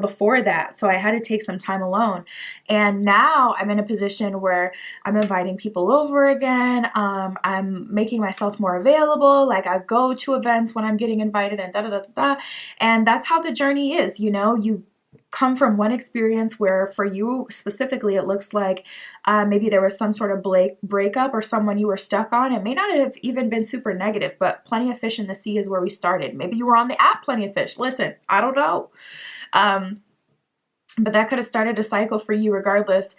before that. So I had to take some time alone. And now I'm in a position where I'm inviting people over again. I'm making myself more available. Like I go to events when I'm getting invited and And that's how the journey is. You come from one experience where for you specifically, it looks like maybe there was some sort of breakup or someone you were stuck on. It may not have even been super negative, but Plenty of Fish in the Sea is where we started. Maybe you were on the app Plenty of Fish. Listen, I don't know. But that could have started a cycle for you regardless.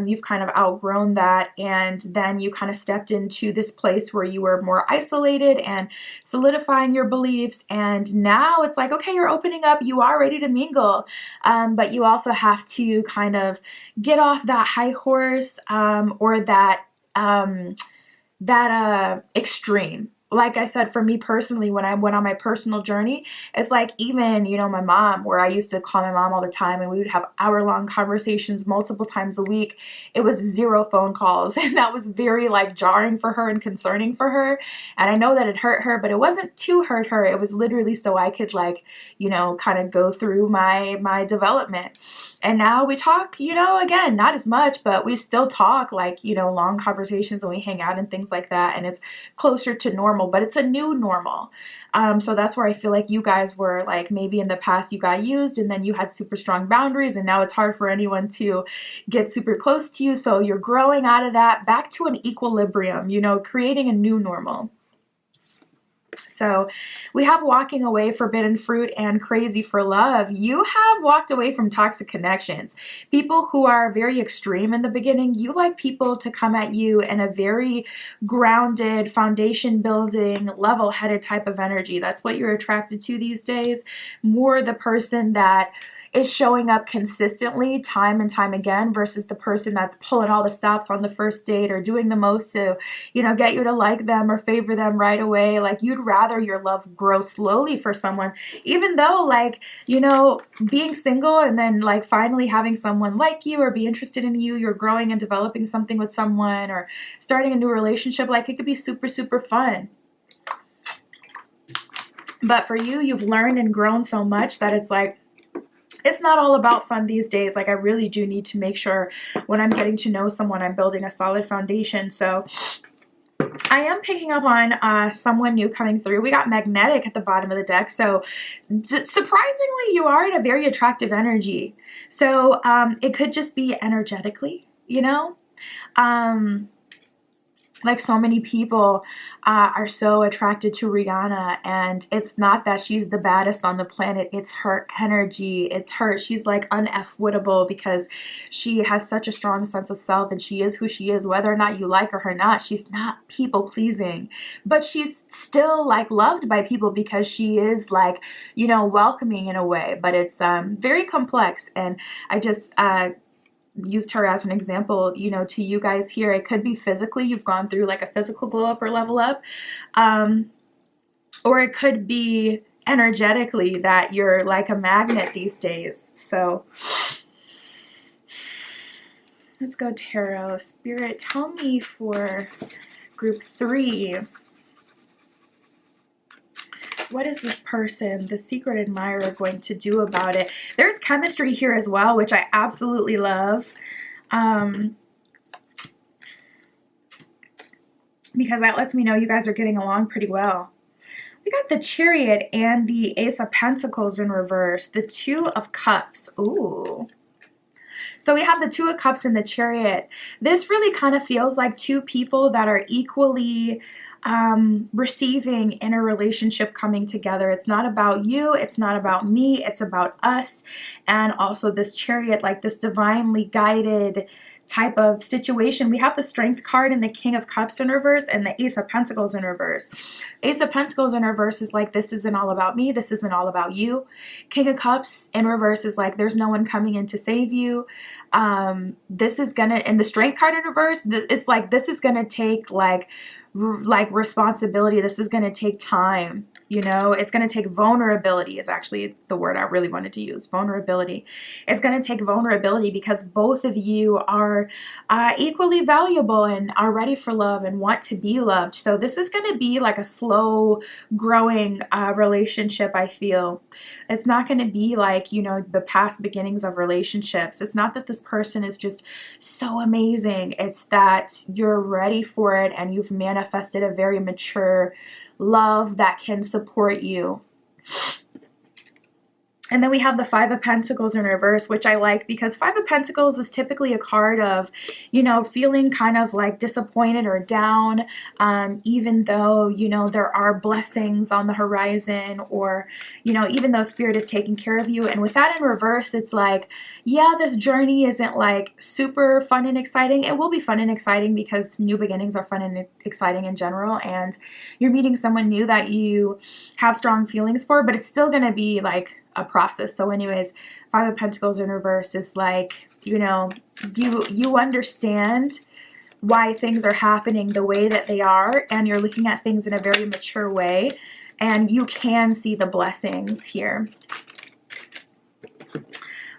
You've kind of outgrown that, and then you kind of stepped into this place where you were more isolated and solidifying your beliefs. And now it's like, okay, you're opening up, you are ready to mingle, but you also have to kind of get off that high horse, or that extreme. Like I said, for me personally, when I went on my personal journey, it's like even, my mom, where I used to call my mom all the time and we would have hour-long conversations multiple times a week. It was 0 phone calls. And that was very like jarring for her and concerning for her. And I know that it hurt her, but it wasn't to hurt her. It was literally so I could like, kind of go through my development. And now we talk, again, not as much, but we still talk like, long conversations and we hang out and things like that. And it's closer to normal. But it's a new normal. So that's where I feel like you guys were like, maybe in the past you got used and then you had super strong boundaries and now it's hard for anyone to get super close to you. So you're growing out of that back to an equilibrium, creating a new normal. So we have walking away, forbidden fruit, and crazy for love. You have walked away from toxic connections. People who are very extreme in the beginning, you like people to come at you in a very grounded, foundation building, level-headed type of energy. That's what you're attracted to these days. More the person that is showing up consistently time and time again versus the person that's pulling all the stops on the first date or doing the most to, get you to like them or favor them right away. Like you'd rather your love grow slowly for someone, even though like, being single and then like finally having someone like you or be interested in you, you're growing and developing something with someone or starting a new relationship. Like it could be super, super fun. But for you, you've learned and grown so much that it's like, it's not all about fun these days. Like I really do need to make sure when I'm getting to know someone, I'm building a solid foundation. So I am picking up on someone new coming through. We got Magnetic at the bottom of the deck. So surprisingly, you are in a very attractive energy. So it could just be energetically, like so many people are so attracted to Rihanna, and it's not that she's the baddest on the planet. It's her energy. It's her. She's like uneffable because she has such a strong sense of self, and she is who she is, whether or not you like her or not. She's not people pleasing, but she's still like loved by people because she is like, you know, welcoming in a way. But it's very complex, and I just used her as an example, you know, to you guys here. It could be physically, you've gone through like a physical glow up or level up, or it could be energetically that you're like a magnet these days. So let's go tarot. Spirit, tell me for group 3, what is this person, the secret admirer, going to do about it? There's chemistry here as well, which I absolutely love. Because that lets me know you guys are getting along pretty well. We got the Chariot and the Ace of Pentacles in reverse. The Two of Cups. Ooh. So we have the Two of Cups and the Chariot. This really kind of feels like two people that are equally receiving in a relationship coming together. It's not about you. It's not about me. It's about us. And also this Chariot, like this divinely guided type of situation. We have the Strength card and the King of Cups in reverse and the Ace of Pentacles in reverse. Ace of Pentacles in reverse is like, this isn't all about me. This isn't all about you. King of Cups in reverse is like, there's no one coming in to save you. This is gonna, and the Strength card in reverse, it's like, this is gonna take like responsibility. This is gonna take time. You know, it's going to take vulnerability is actually the word I really wanted to use. Vulnerability. It's going to take vulnerability because both of you are equally valuable and are ready for love and want to be loved. So this is going to be like a slow growing relationship, I feel. It's not going to be like, you know, the past beginnings of relationships. It's not that this person is just so amazing. It's that you're ready for it and you've manifested a very mature love that can support you. And then we have the Five of Pentacles in reverse, which I like because Five of Pentacles is typically a card of, you know, feeling kind of like disappointed or down, even though, you know, there are blessings on the horizon, or, you know, even though Spirit is taking care of you. And with that in reverse, it's like, yeah, this journey isn't like super fun and exciting. It will be fun and exciting because new beginnings are fun and exciting in general. And you're meeting someone new that you have strong feelings for, but it's still going to be like a process. So anyways, Five of Pentacles in reverse is like, you know, you understand why things are happening the way that they are, and you're looking at things in a very mature way, and you can see the blessings here.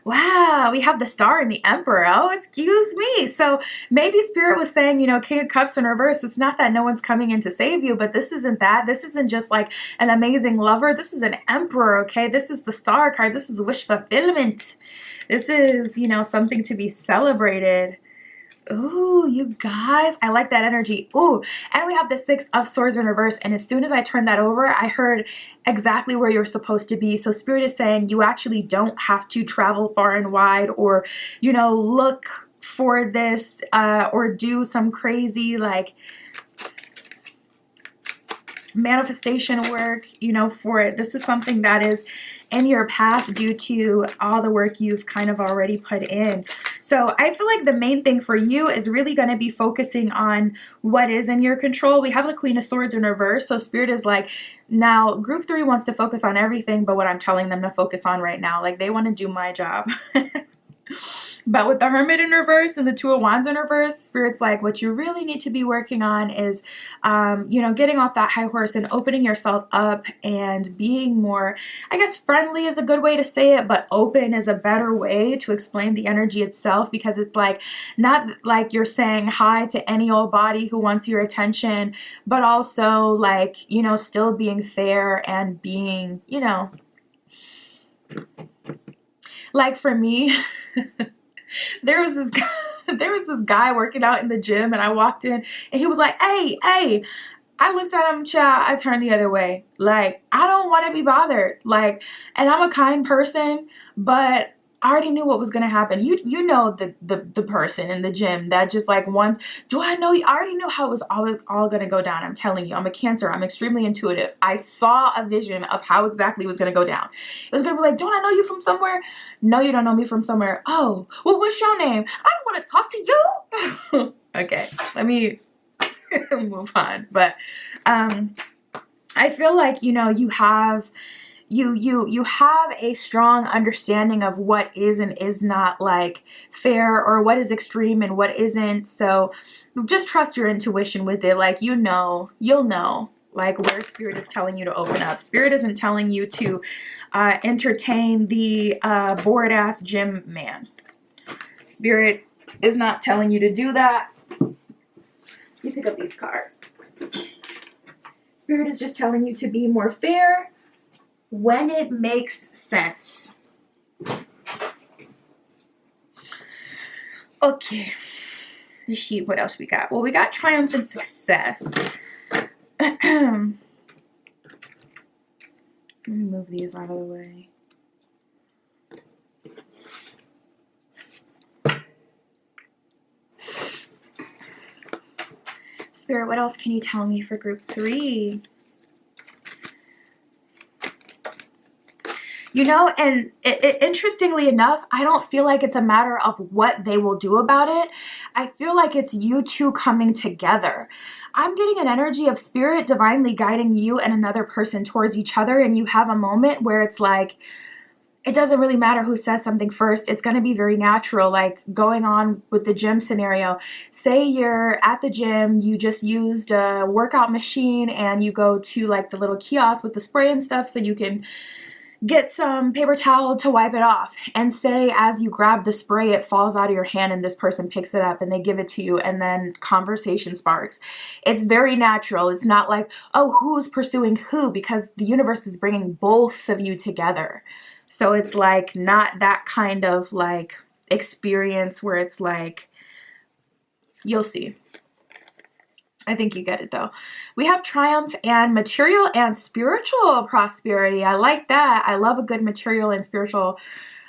Wow, we have the Star and the Emperor. Oh, excuse me. So maybe Spirit was saying, you know, King of Cups in reverse. It's not that no one's coming in to save you, but this isn't that. This isn't just like an amazing lover. This is an Emperor, okay? This is the Star card. This is wish fulfillment. This is, you know, something to be celebrated. Ooh, you guys, I like that energy. Ooh, and we have the Six of Swords in reverse. And as soon as I turned that over, I heard exactly where you're supposed to be. So Spirit is saying you actually don't have to travel far and wide, or, you know, look for this or do some crazy like manifestation work, you know, for it. This is something that is in your path due to all the work you've kind of already put in. So I feel like the main thing for you is really going to be focusing on what is in your control. We have the Queen of Swords in reverse. So Spirit is like, now group 3 wants to focus on everything but what I'm telling them to focus on right now. Like they want to do my job. But with the Hermit in reverse and the Two of Wands in reverse, Spirit's like, what you really need to be working on is, you know, getting off that high horse and opening yourself up and being more, I guess friendly is a good way to say it, but open is a better way to explain the energy itself, because it's like, not like you're saying hi to any old body who wants your attention, but also like, you know, still being fair and being, you know, like for me, there was this guy working out in the gym, and I walked in and he was like, hey, I looked at him, child, I turned the other way. Like, I don't want to be bothered. Like, and I'm a kind person, but I already knew what was gonna happen. You know the person in the gym that just like once, do I know you? I already knew how it was all gonna go down. I'm telling you, I'm a Cancer. I'm extremely intuitive. I saw a vision of how exactly it was gonna go down. It was gonna be like, don't I know you from somewhere? No, you don't know me from somewhere. Oh, well, what's your name? I don't want to talk to you. Okay, let me move on. But I feel like, you know, you have a strong understanding of what is and is not like fair, or what is extreme and what isn't. So just trust your intuition with it. Like, you'll know like where Spirit is telling you to open up. Spirit isn't telling you to entertain the bored ass gym man. Spirit is not telling you to do that. You pick up these cards. Spirit is just telling you to be more fair when it makes sense. Okay. The sheet, what else we got? Well, we got triumph and success. Let me move these out of the way. Spirit, what else can you tell me for group 3? You know, and interestingly enough, I don't feel like it's a matter of what they will do about it. I feel like it's you two coming together. I'm getting an energy of Spirit divinely guiding you and another person towards each other, and you have a moment where it's like, it doesn't really matter who says something first. It's going to be very natural, like going on with the gym scenario. Say you're at the gym, you just used a workout machine, and you go to like the little kiosk with the spray and stuff so you can get some paper towel to wipe it off. And say as you grab the spray, it falls out of your hand and this person picks it up and they give it to you, and then conversation sparks. It's very natural. It's not like, oh, who's pursuing who, because the universe is bringing both of you together. So it's like not that kind of like experience where it's like, you'll see. I think you get it though. We have triumph and material and spiritual prosperity. I like that. I love a good material and spiritual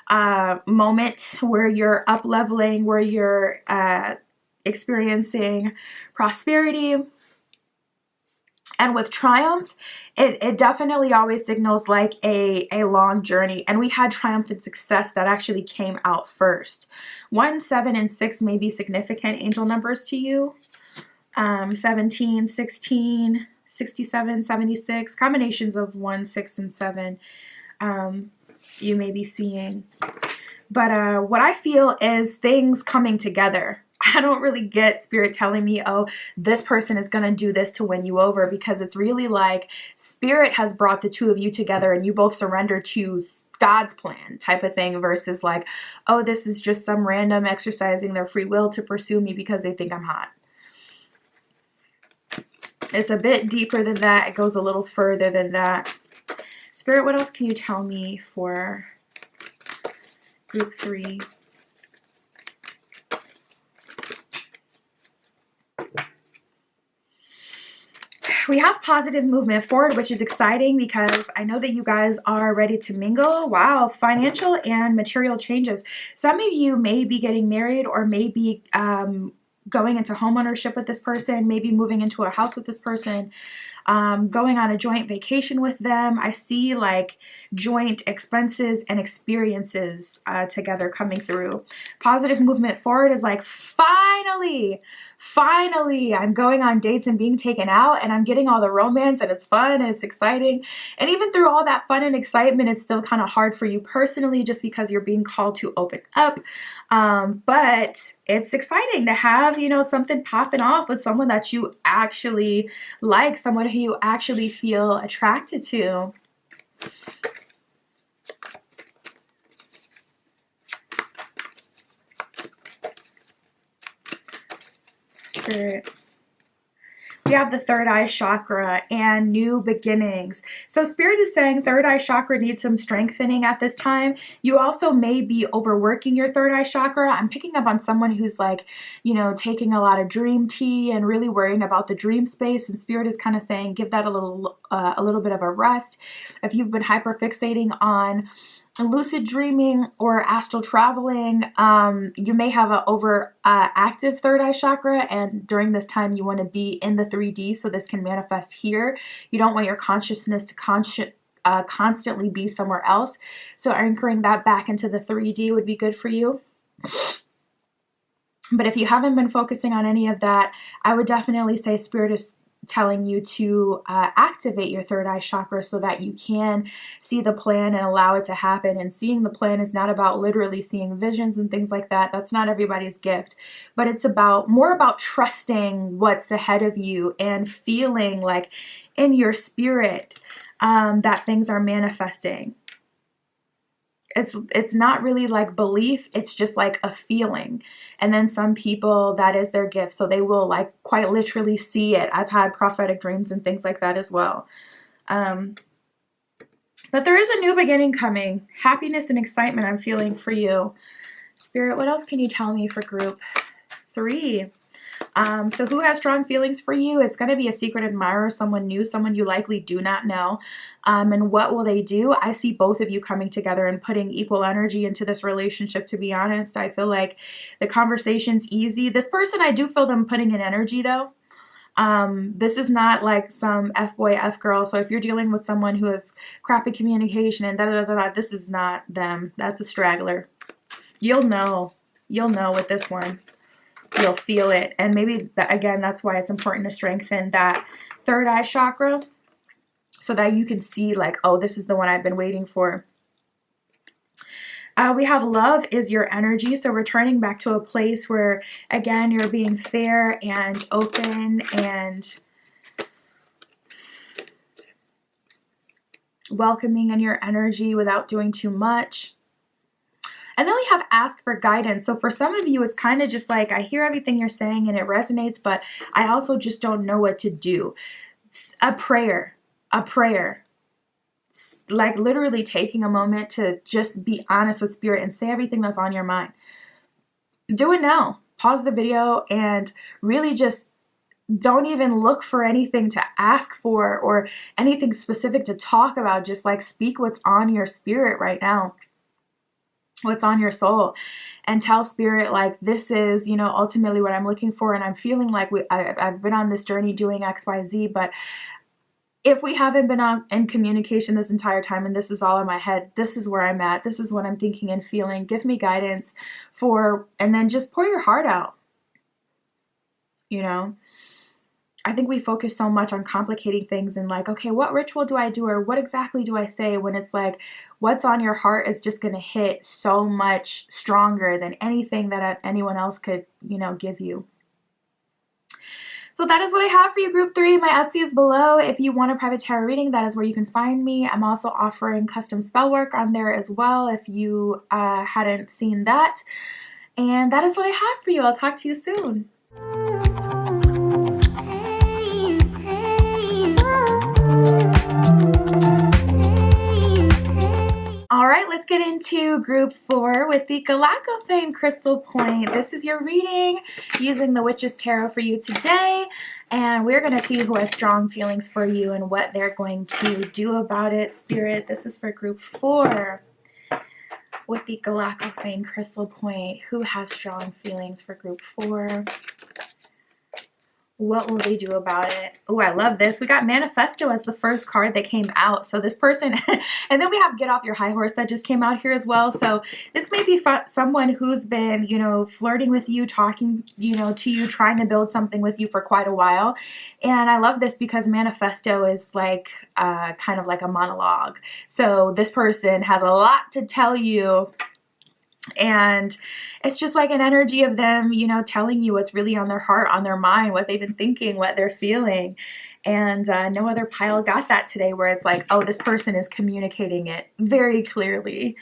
moment where you're up leveling, where you're experiencing prosperity. And with triumph, it definitely always signals like a long journey. And we had triumph and success that actually came out first. 1, 7, and 6 may be significant angel numbers to you. 17, 16, 67, 76, combinations of 1, 6, and 7 you may be seeing. But what I feel is things coming together. I don't really get Spirit telling me, oh, this person is going to do this to win you over, because it's really like Spirit has brought the two of you together and you both surrender to God's plan type of thing, versus like, oh, this is just some random exercising their free will to pursue me because they think I'm hot. It's a bit deeper than that. It goes a little further than that. Spirit, what else can you tell me for group 3? We have positive movement forward, which is exciting because I know that you guys are ready to mingle. Wow, financial and material changes. Some of you may be getting married, or maybe going into homeownership with this person, maybe moving into a house with this person, going on a joint vacation with them. I see like joint expenses and experiences together coming through. Positive movement forward is like, finally, I'm going on dates and being taken out, and I'm getting all the romance, and it's fun and it's exciting. And even through all that fun and excitement, it's still kind of hard for you personally, just because you're being called to open up. But it's exciting to have, you know, something popping off with someone that you actually like, someone who you actually feel attracted to. Spirit. We have the third eye chakra and new beginnings. So Spirit is saying third eye chakra needs some strengthening at this time. You also may be overworking your third eye chakra. I'm picking up on someone who's like, you know, taking a lot of dream tea and really worrying about the dream space. And Spirit is kind of saying, give that a little bit of a rest. If you've been hyper fixating on lucid dreaming or astral traveling. You may have an over active third eye chakra, and during this time you want to be in the 3D, so this can manifest here. You don't want your consciousness to constantly be somewhere else, so anchoring that back into the 3D would be good for you. But if you haven't been focusing on any of that, I would definitely say Spirit is telling you to activate your third eye chakra so that you can see the plan and allow it to happen. And seeing the plan is not about literally seeing visions and things like that. That's not everybody's gift, but it's more about trusting what's ahead of you and feeling like in your spirit that things are manifesting. It's not really like belief, it's just like a feeling. And then some people, that is their gift, so they will like quite literally see it. I've had prophetic dreams and things like that as well. But there is a new beginning coming. Happiness and excitement I'm feeling for you. Spirit, what else can you tell me for group 3? So who has strong feelings for you? It's going to be a secret admirer, someone new, someone you likely do not know. And what will they do? I see both of you coming together and putting equal energy into this relationship, to be honest. I feel like the conversation's easy. This person, I do feel them putting in energy though. This is not like some F-boy, F-girl. So if you're dealing with someone who has crappy communication and da-da-da-da, this is not them. That's a straggler. You'll know with this one. You'll feel it. And maybe, again, that's why it's important to strengthen that third eye chakra so that you can see like, oh, this is the one I've been waiting for. We have love is your energy. So returning back to a place where, again, you're being fair and open and welcoming in your energy without doing too much. And then we have ask for guidance. So for some of you, it's kind of just like, I hear everything you're saying and it resonates, but I also just don't know what to do. A prayer, like literally taking a moment to just be honest with Spirit and say everything that's on your mind. Do it now. Pause the video and really just don't even look for anything to ask for or anything specific to talk about. Just like speak what's on your spirit right now. What's on your soul, and tell Spirit like, this is, you know, ultimately what I'm looking for, and I'm feeling like I've been on this journey doing XYZ, but if we haven't been in communication this entire time and this is all in my head, this is where I'm at, this is what I'm thinking and feeling, give me guidance and then just pour your heart out. You know, I think we focus so much on complicating things and like, okay, what ritual do I do or what exactly do I say, when it's like what's on your heart is just going to hit so much stronger than anything that anyone else could, you know, give you. So that is what I have for you, group 3. My Etsy is below. If you want a private tarot reading, that is where you can find me. I'm also offering custom spell work on there as well if you hadn't seen that. And that is what I have for you. I'll talk to you soon. All right, let's get into group 4 with the Galactophane Crystal Point. This is your reading using the Witch's Tarot for you today. And we're going to see who has strong feelings for you and what they're going to do about it. Spirit, this is for group 4 with the Galactophane Crystal Point. Who has strong feelings for group 4? What will they do about it? Oh, I love this. We got Manifesto as the first card that came out. So this person, and then we have Get Off Your High Horse that just came out here as well. So this may be someone who's been, you know, flirting with you, talking, you know, to you, trying to build something with you for quite a while. And I love this because Manifesto is like kind of like a monologue. So this person has a lot to tell you. And it's just like an energy of them, you know, telling you what's really on their heart, on their mind, what they've been thinking, what they're feeling. And no other pile got that today, where it's like, oh, this person is communicating it very clearly.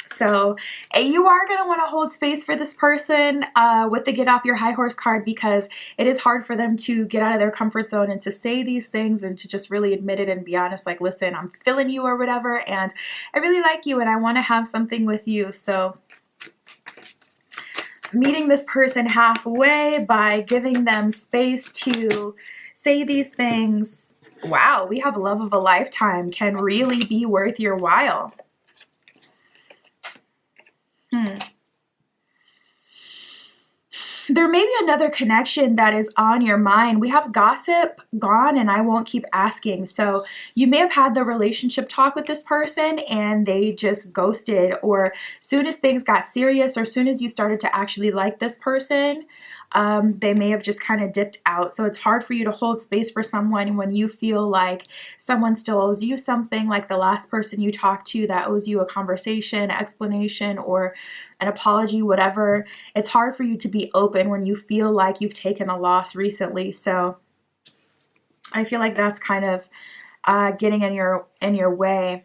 So you are going to want to hold space for this person with the Get Off Your High Horse card, because it is hard for them to get out of their comfort zone and to say these things and to just really admit it and be honest, like, listen, I'm feeling you or whatever, and I really like you and I want to have something with you. So meeting this person halfway by giving them space to say these things Wow, we have love of a lifetime can really be worth your while. There may be another connection that is on your mind. We have gossip, gone, and I won't keep asking. So you may have had the relationship talk with this person and they just ghosted, or soon as things got serious, or soon as you started to actually like this person, they may have just kind of dipped out. So it's hard for you to hold space for someone when you feel like someone still owes you something, like the last person you talked to that owes you a conversation, explanation, or an apology, whatever. It's hard for you to be open when you feel like you've taken a loss recently. So I feel like that's kind of getting in your way.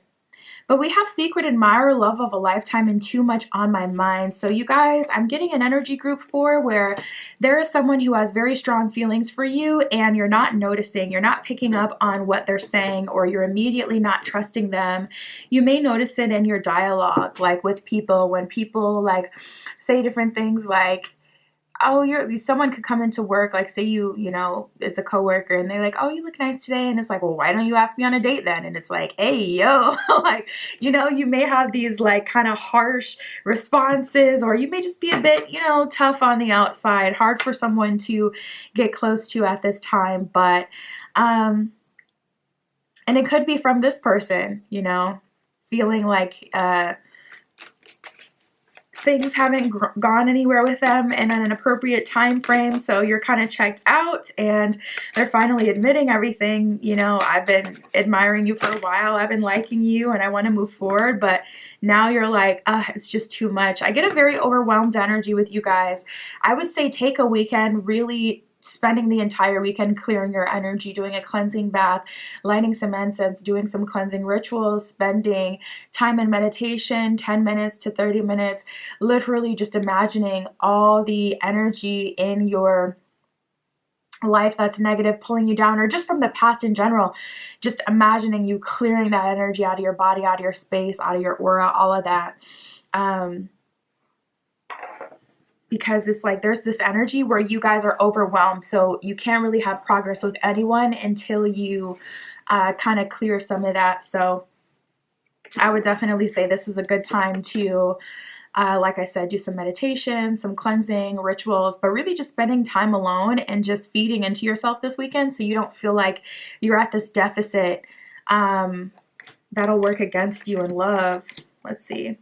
But we have secret admirer, love of a lifetime, and too much on my mind. So you guys, I'm getting an energy group 4 where there is someone who has very strong feelings for you and you're not noticing, you're not picking up on what they're saying, or you're immediately not trusting them. You may notice it in your dialogue, like with people, when people like say different things like, oh, someone could come into work, like say you know, it's a coworker and they're like, oh, you look nice today. And it's like, well, why don't you ask me on a date then? And it's like, hey, yo, like, you know, you may have these like kind of harsh responses, or you may just be a bit, you know, tough on the outside, hard for someone to get close to at this time. But, and it could be from this person, you know, feeling like, things haven't gone anywhere with them in an appropriate time frame, so you're kind of checked out and they're finally admitting everything. You know, I've been admiring you for a while, I've been liking you, and I want to move forward, but now you're like, it's just too much. I get a very overwhelmed energy with you guys. I would say take a weekend, really spending the entire weekend clearing your energy, doing a cleansing bath, lighting some incense, doing some cleansing rituals, spending time in meditation, 10 minutes to 30 minutes, literally just imagining all the energy in your life that's negative, pulling you down, or just from the past in general, just imagining you clearing that energy out of your body, out of your space, out of your aura, all of that. Because it's like there's this energy where you guys are overwhelmed, so you can't really have progress with anyone until you kind of clear some of that. So I would definitely say this is a good time to, like I said, do some meditation, some cleansing rituals, but really just spending time alone and just feeding into yourself this weekend so you don't feel like you're at this deficit that'll work against you in love. Let's see.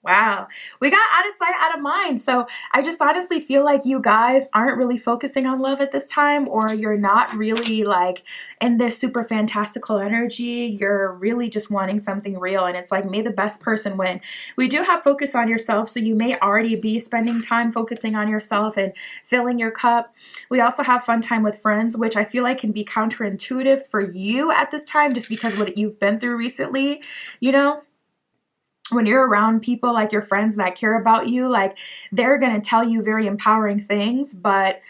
Wow. We got out of sight, out of mind. So I just honestly feel like you guys aren't really focusing on love at this time, or you're not really like in this super fantastical energy. You're really just wanting something real. And it's like, may the best person win. We do have focus on yourself. So you may already be spending time focusing on yourself and filling your cup. We also have fun time with friends, which I feel like can be counterintuitive for you at this time, just because what you've been through recently, you know? When you're around people like your friends that care about you, like they're going to tell you very empowering things, but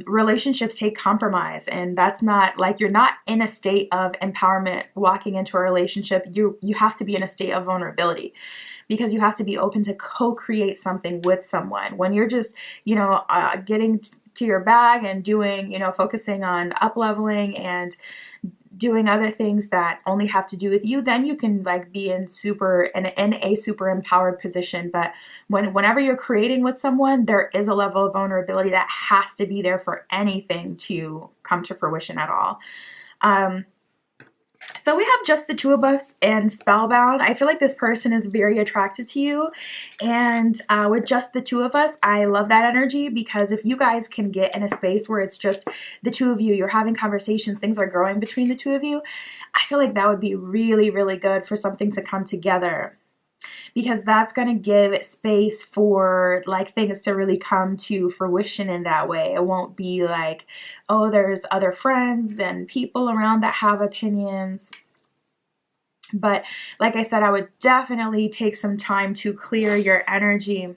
relationships take compromise, and that's not like, you're not in a state of empowerment walking into a relationship. You have to be in a state of vulnerability, because you have to be open to co-create something with someone. When you're just, you know, getting to your bag and doing, you know, focusing on up-leveling and doing other things that only have to do with you, then you can like be in a super empowered position. But whenever you're creating with someone, there is a level of vulnerability that has to be there for anything to come to fruition at all. So we have just the two of us and Spellbound. I feel like this person is very attracted to you. And with just the two of us, I love that energy, because if you guys can get in a space where it's just the two of you, you're having conversations, things are growing between the two of you, I feel like that would be really, really good for something to come together. Because that's going to give space for like things to really come to fruition in that way. It won't be like, oh, there's other friends and people around that have opinions. But like I said, I would definitely take some time to clear your energy.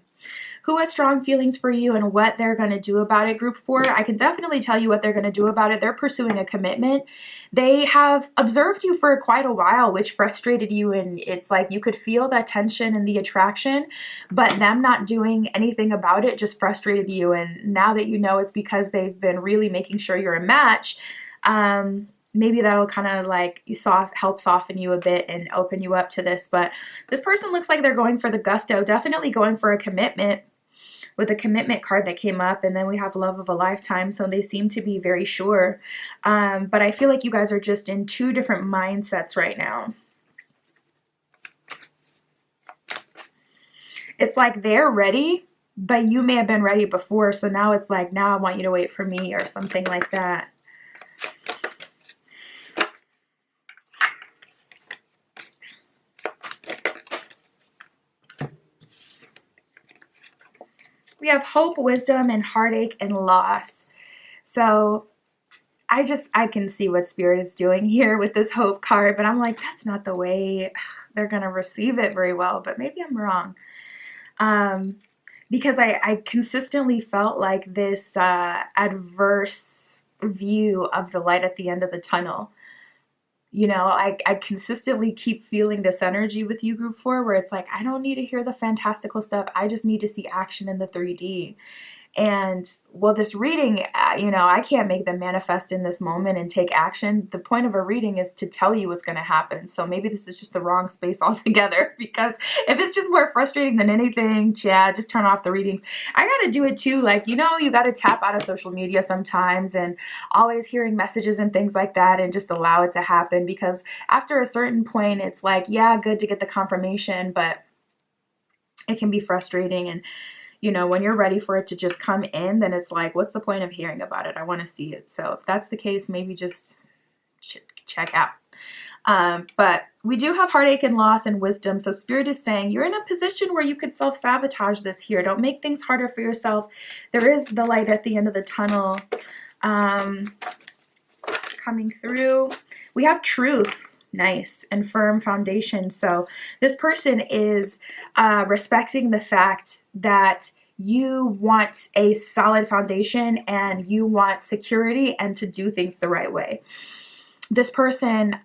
Who has strong feelings for you and what they're going to do about it, group 4? I can definitely tell you what they're going to do about it. They're pursuing a commitment. They have observed you for quite a while, which frustrated you. And it's like you could feel that tension and the attraction, but them not doing anything about it just frustrated you. And now that you know it's because they've been really making sure you're a match, maybe that'll kind of like help soften you a bit and open you up to this. But this person looks like they're going for the gusto, definitely going for a commitment, with a commitment card that came up. And then we have love of a lifetime. So they seem to be very sure. But I feel like you guys are just in two different mindsets right now. It's like they're ready, but you may have been ready before. So now it's like, now I want you to wait for me or something like that. We have hope, wisdom, and heartache and loss. So I can see what Spirit is doing here with this hope card, but I'm like, that's not the way they're going to receive it very well, but maybe I'm wrong. Because I consistently felt like this adverse view of the light at the end of the tunnel. You know, I consistently keep feeling this energy with you, Group 4, where it's like, I don't need to hear the fantastical stuff. I just need to see action in the 3D. And well, this reading, you know, I can't make them manifest in this moment and take action. The point of a reading is to tell you what's going to happen. So maybe this is just the wrong space altogether, because if it's just more frustrating than anything, yeah, just turn off the readings. I got to do it too. Like, you know, you got to tap out of social media sometimes and always hearing messages and things like that and just allow it to happen, because after a certain point, it's like, yeah, good to get the confirmation, but it can be frustrating. And you know, when you're ready for it to just come in, then it's like, what's the point of hearing about it? I want to see it. So if that's the case, maybe just check out. But we do have heartache and loss and wisdom. So Spirit is saying you're in a position where you could self-sabotage this here. Don't make things harder for yourself. There is the light at the end of the tunnel coming through. We have truth. Nice and firm foundation. So this person is respecting the fact that you want a solid foundation and you want security and to do things the right way. This person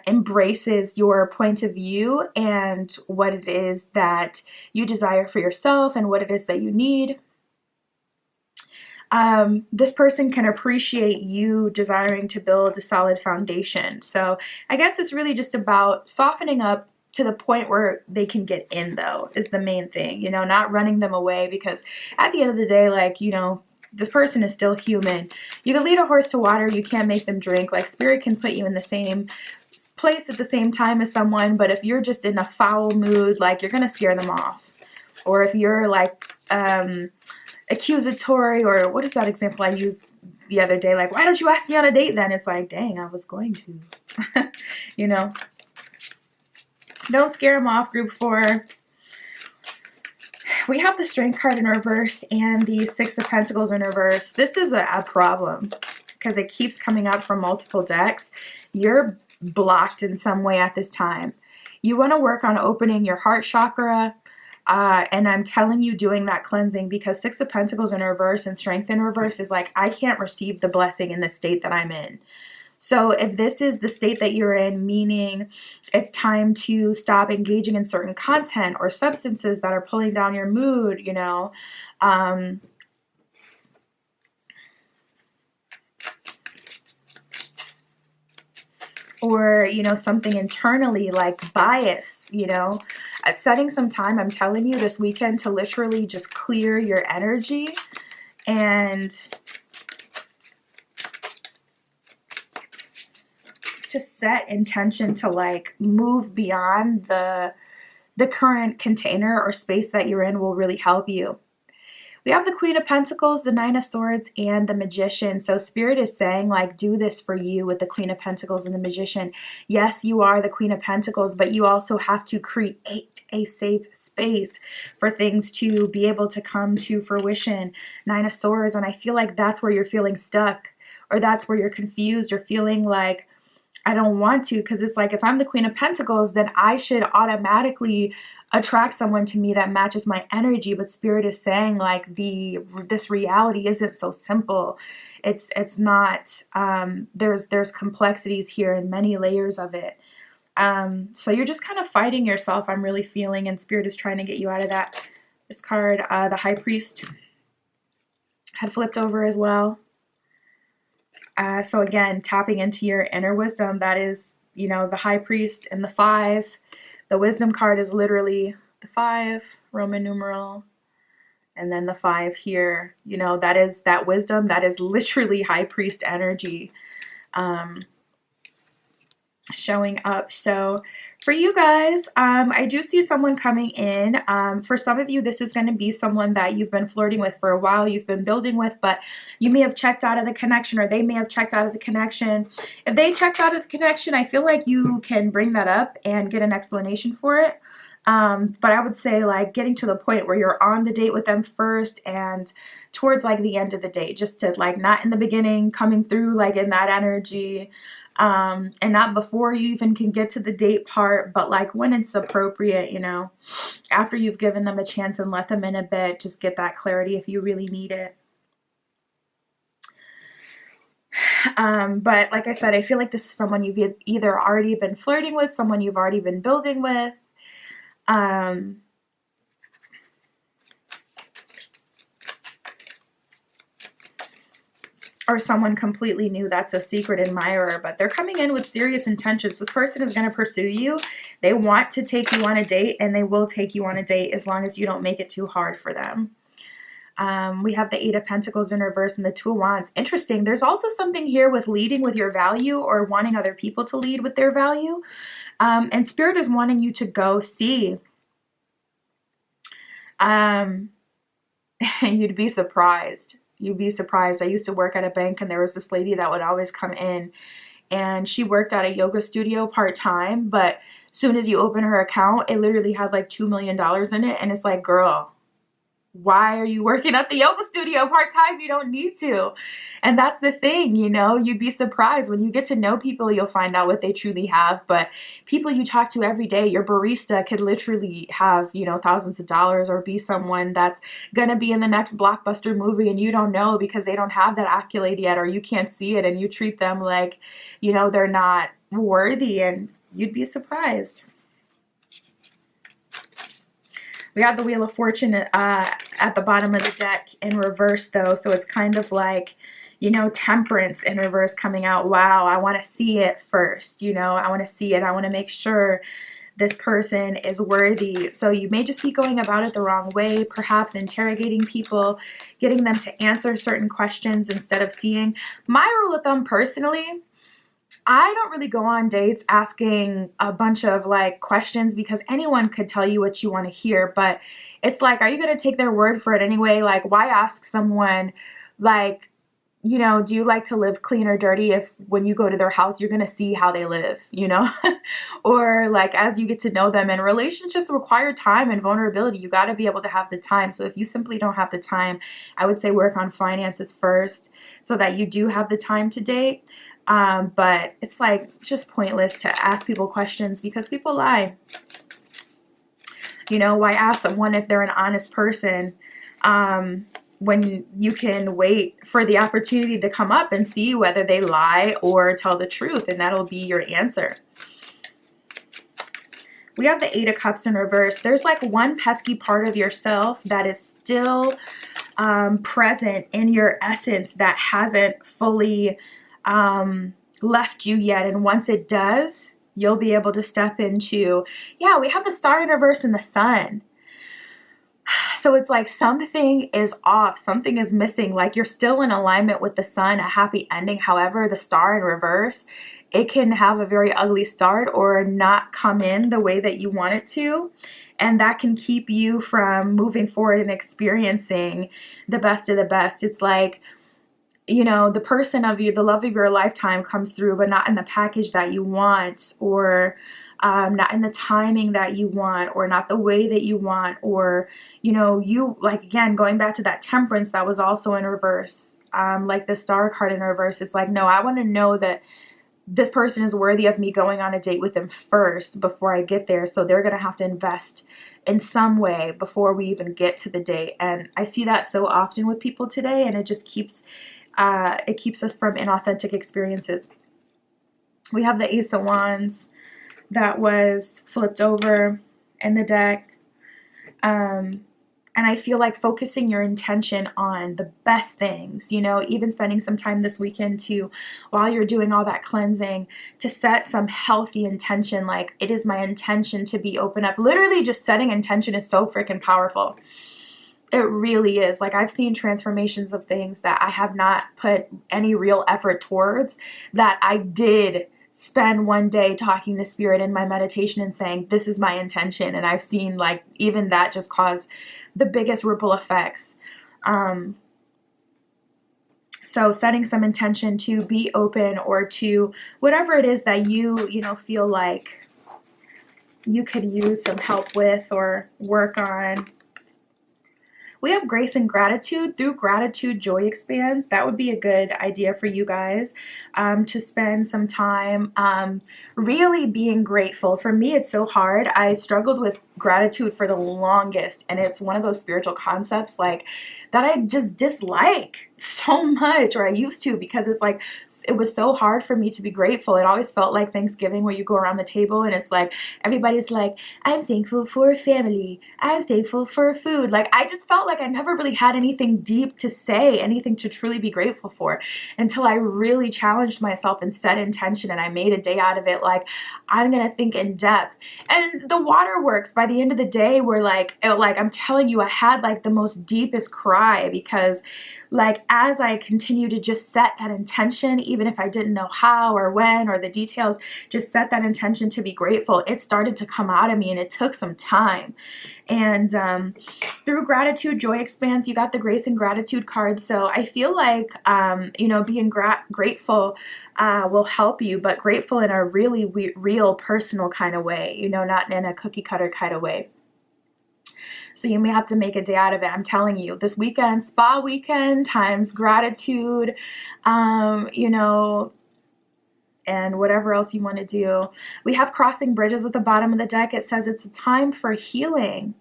embraces your point of view and what it is that you desire for yourself and what it is that you need. This person can appreciate you desiring to build a solid foundation. So I guess it's really just about softening up to the point where they can get in, though, is the main thing, you know, not running them away, because at the end of the day, like, you know, this person is still human. You can lead a horse to water. You can't make them drink. Like, Spirit can put you in the same place at the same time as someone. But if you're just in a foul mood, like, you're going to scare them off. Or if you're like, accusatory, or what is that example I used the other day? Like, why don't you ask me on a date then? It's like, dang, I was going to, you know, don't scare them off, Group 4. We have the Strength card in reverse and the Six of Pentacles in reverse. This is a problem because it keeps coming up from multiple decks. You're blocked in some way at this time. You want to work on opening your heart chakra. And I'm telling you, doing that cleansing, because Six of Pentacles in reverse and Strength in reverse is like, I can't receive the blessing in the state that I'm in. So if this is the state that you're in, meaning it's time to stop engaging in certain content or substances that are pulling down your mood, you know, or, you know, something internally like bias, you know, setting some time, I'm telling you, this weekend to literally just clear your energy and to set intention to like move beyond the current container or space that you're in will really help you. We have the Queen of Pentacles, the Nine of Swords, and the Magician. So Spirit is saying, like, do this for you with the Queen of Pentacles and the Magician. Yes, you are the Queen of Pentacles, but you also have to create a safe space for things to be able to come to fruition. Nine of Swords, and I feel like that's where you're feeling stuck, or that's where you're confused, or feeling like, I don't want to, because it's like, if I'm the Queen of Pentacles, then I should automatically attract someone to me that matches my energy. But Spirit is saying, like, this reality isn't so simple. It's not, there's complexities here and many layers of it. So you're just kind of fighting yourself, I'm really feeling, and Spirit is trying to get you out of that. This card, the High Priest, had flipped over as well. So again, tapping into your inner wisdom, that is, you know, the High Priest and the 5. The wisdom card is literally the 5, Roman numeral, and then the 5 here. You know, that is that wisdom. That is literally High Priest energy showing up. So for you guys, I do see someone coming in. For some of you, this is going to be someone that you've been flirting with for a while, you've been building with, but you may have checked out of the connection, or they may have checked out of the connection. If they checked out of the connection, I feel like you can bring that up and get an explanation for it. But I would say, like, getting to the point where you're on the date with them first and towards like the end of the date, just to like, not in the beginning, coming through like in that energy, and not before you even can get to the date part, but like when it's appropriate, you know, after you've given them a chance and let them in a bit, just get that clarity if you really need it. But like I said, I feel like this is someone you've either already been flirting with, someone you've already been building with. Or someone completely new that's a secret admirer, but they're coming in with serious intentions. This person is going to pursue you. They want to take you on a date, and they will take you on a date as long as you don't make it too hard for them. We have the 8 of Pentacles in reverse and the 2 of Wands. Interesting. There's also something here with leading with your value, or wanting other people to lead with their value. And Spirit is wanting you to go see. You'd be surprised. You'd be surprised. I used to work at a bank, and there was this lady that would always come in, and she worked at a yoga studio part-time, but as soon as you open her account, it literally had like $2 million in it. And it's like, girl, why are you working at the yoga studio part-time? You don't need to. And that's the thing, you know, you'd be surprised when you get to know people, you'll find out what they truly have. But people you talk to every day, your barista could literally have, you know, thousands of dollars, or be someone that's going to be in the next blockbuster movie, and you don't know because they don't have that accolade yet, or you can't see it, and you treat them like, you know, they're not worthy, and you'd be surprised. We have the Wheel of Fortune at the bottom of the deck in reverse, though. So it's kind of like, you know, Temperance in reverse coming out. Wow, I want to see it first. You know, I want to see it. I want to make sure this person is worthy. So you may just be going about it the wrong way, perhaps interrogating people, getting them to answer certain questions instead of seeing. My rule of thumb personally, I don't really go on dates asking a bunch of like questions, because anyone could tell you what you want to hear. But it's like, are you going to take their word for it anyway? Like, why ask someone like, you know, do you like to live clean or dirty, if when you go to their house, you're going to see how they live, you know? Or like, as you get to know them, and relationships require time and vulnerability. You got to be able to have the time. So if you simply don't have the time, I would say work on finances first so that you do have the time to date. But it's like just pointless to ask people questions, because people lie. You know, why ask someone if they're an honest person, when you can wait for the opportunity to come up and see whether they lie or tell the truth, and that'll be your answer. We have the 8 of Cups in reverse. There's like one pesky part of yourself that is still present in your essence, that hasn't fully left you yet. And once it does, you'll be able to step into, yeah, we have the Star in reverse and the Sun. So it's like something is off, something is missing, like you're still in alignment with the Sun, a happy ending. However, the Star in reverse, it can have a very ugly start or not come in the way that you want it to. And that can keep you from moving forward and experiencing the best of the best. It's like, you know, the person of you, the love of your lifetime comes through, but not in the package that you want, or not in the timing that you want, or not the way that you want, or, you know, you, like, again, going back to that Temperance that was also in reverse, like the Star card in reverse. It's like, no, I want to know that this person is worthy of me going on a date with them first before I get there. So they're going to have to invest in some way before we even get to the date. And I see that so often with people today, and it just keeps us from inauthentic experiences. We have the Ace of Wands that was flipped over in the deck. And I feel like focusing your intention on the best things, you know, even spending some time this weekend to, while you're doing all that cleansing, to set some healthy intention. Like, it is my intention to be open up. Literally just setting intention is so freaking powerful. It really is. Like, I've seen transformations of things that I have not put any real effort towards, that I did spend one day talking to spirit in my meditation and saying, this is my intention. And I've seen, like, even that just cause the biggest ripple effects. So setting some intention to be open, or to whatever it is that you know, feel like you could use some help with or work on. We have grace and gratitude. Through gratitude, joy expands. That would be a good idea for you guys, to spend some time really being grateful. For me, it's so hard. I struggled with gratitude for the longest, and it's one of those spiritual concepts like that I just dislike so much, or I used to, because it's like, it was so hard for me to be grateful. It always felt like Thanksgiving, where you go around the table and it's like everybody's like, I'm thankful for family, I'm thankful for food. Like, I just felt like I never really had anything deep to say, anything to truly be grateful for, until I really challenged myself and set intention, and I made a day out of it. Like, I'm gonna think in depth. And the waterworks, by the end of the day, were like I'm telling you, I had like the most deepest cry, because like, as I continue to just set that intention, even if I didn't know how or when or the details, just set that intention to be grateful, it started to come out of me, and it took some time. And through gratitude, joy expands. You got the grace and gratitude card. So I feel like, you know, being grateful will help you, but grateful in a really real, personal kind of way, you know, not in a cookie cutter kind of way. So you may have to make a day out of it. I'm telling you, this weekend, spa weekend times gratitude, you know, and whatever else you want to do. We have crossing bridges at the bottom of the deck. It says it's a time for healing,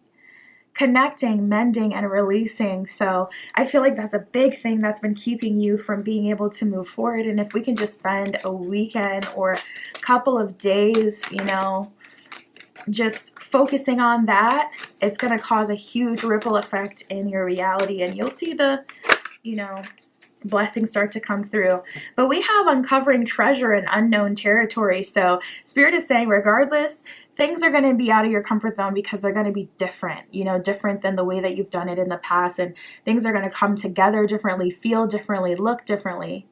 connecting, mending, and releasing. So I feel like that's a big thing that's been keeping you from being able to move forward. And if we can just spend a weekend or a couple of days, you know, just focusing on that, it's going to cause a huge ripple effect in your reality, and you'll see the, you know, blessings start to come through. But we have uncovering treasure in unknown territory. So Spirit is saying, regardless, things are going to be out of your comfort zone, because they're going to be different, you know, different than the way that you've done it in the past. And things are going to come together differently, feel differently, look differently.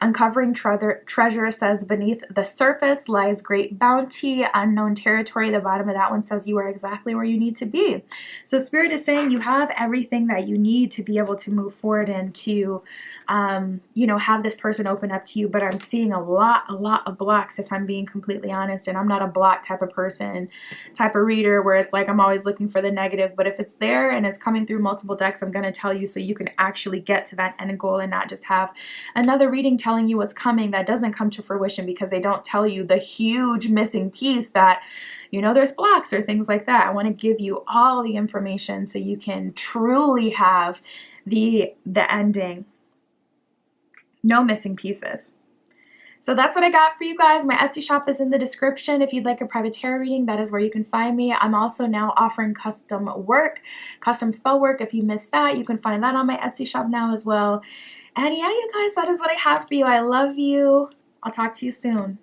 Uncovering treasure says, beneath the surface lies great bounty. Unknown territory, the bottom of that one says you are exactly where you need to be. So Spirit is saying you have everything that you need to be able to move forward and to, you know, have this person open up to you. But I'm seeing a lot of blocks, if I'm being completely honest. And I'm not a block type of person, type of reader, where it's like I'm always looking for the negative. But if it's there and it's coming through multiple decks, I'm going to tell you, so you can actually get to that end goal and not just have another reading telling you what's coming that doesn't come to fruition, because they don't tell you the huge missing piece that, you know, there's blocks or things like that. I want to give you all the information so you can truly have the ending. No missing pieces. So that's what I got for you guys. My Etsy shop is in the description. If you'd like a private tarot reading, that is where you can find me. I'm also now offering custom work, custom spell work. If you missed that, you can find that on my Etsy shop now as well. And yeah, you guys, that is what I have for you. I love you. I'll talk to you soon.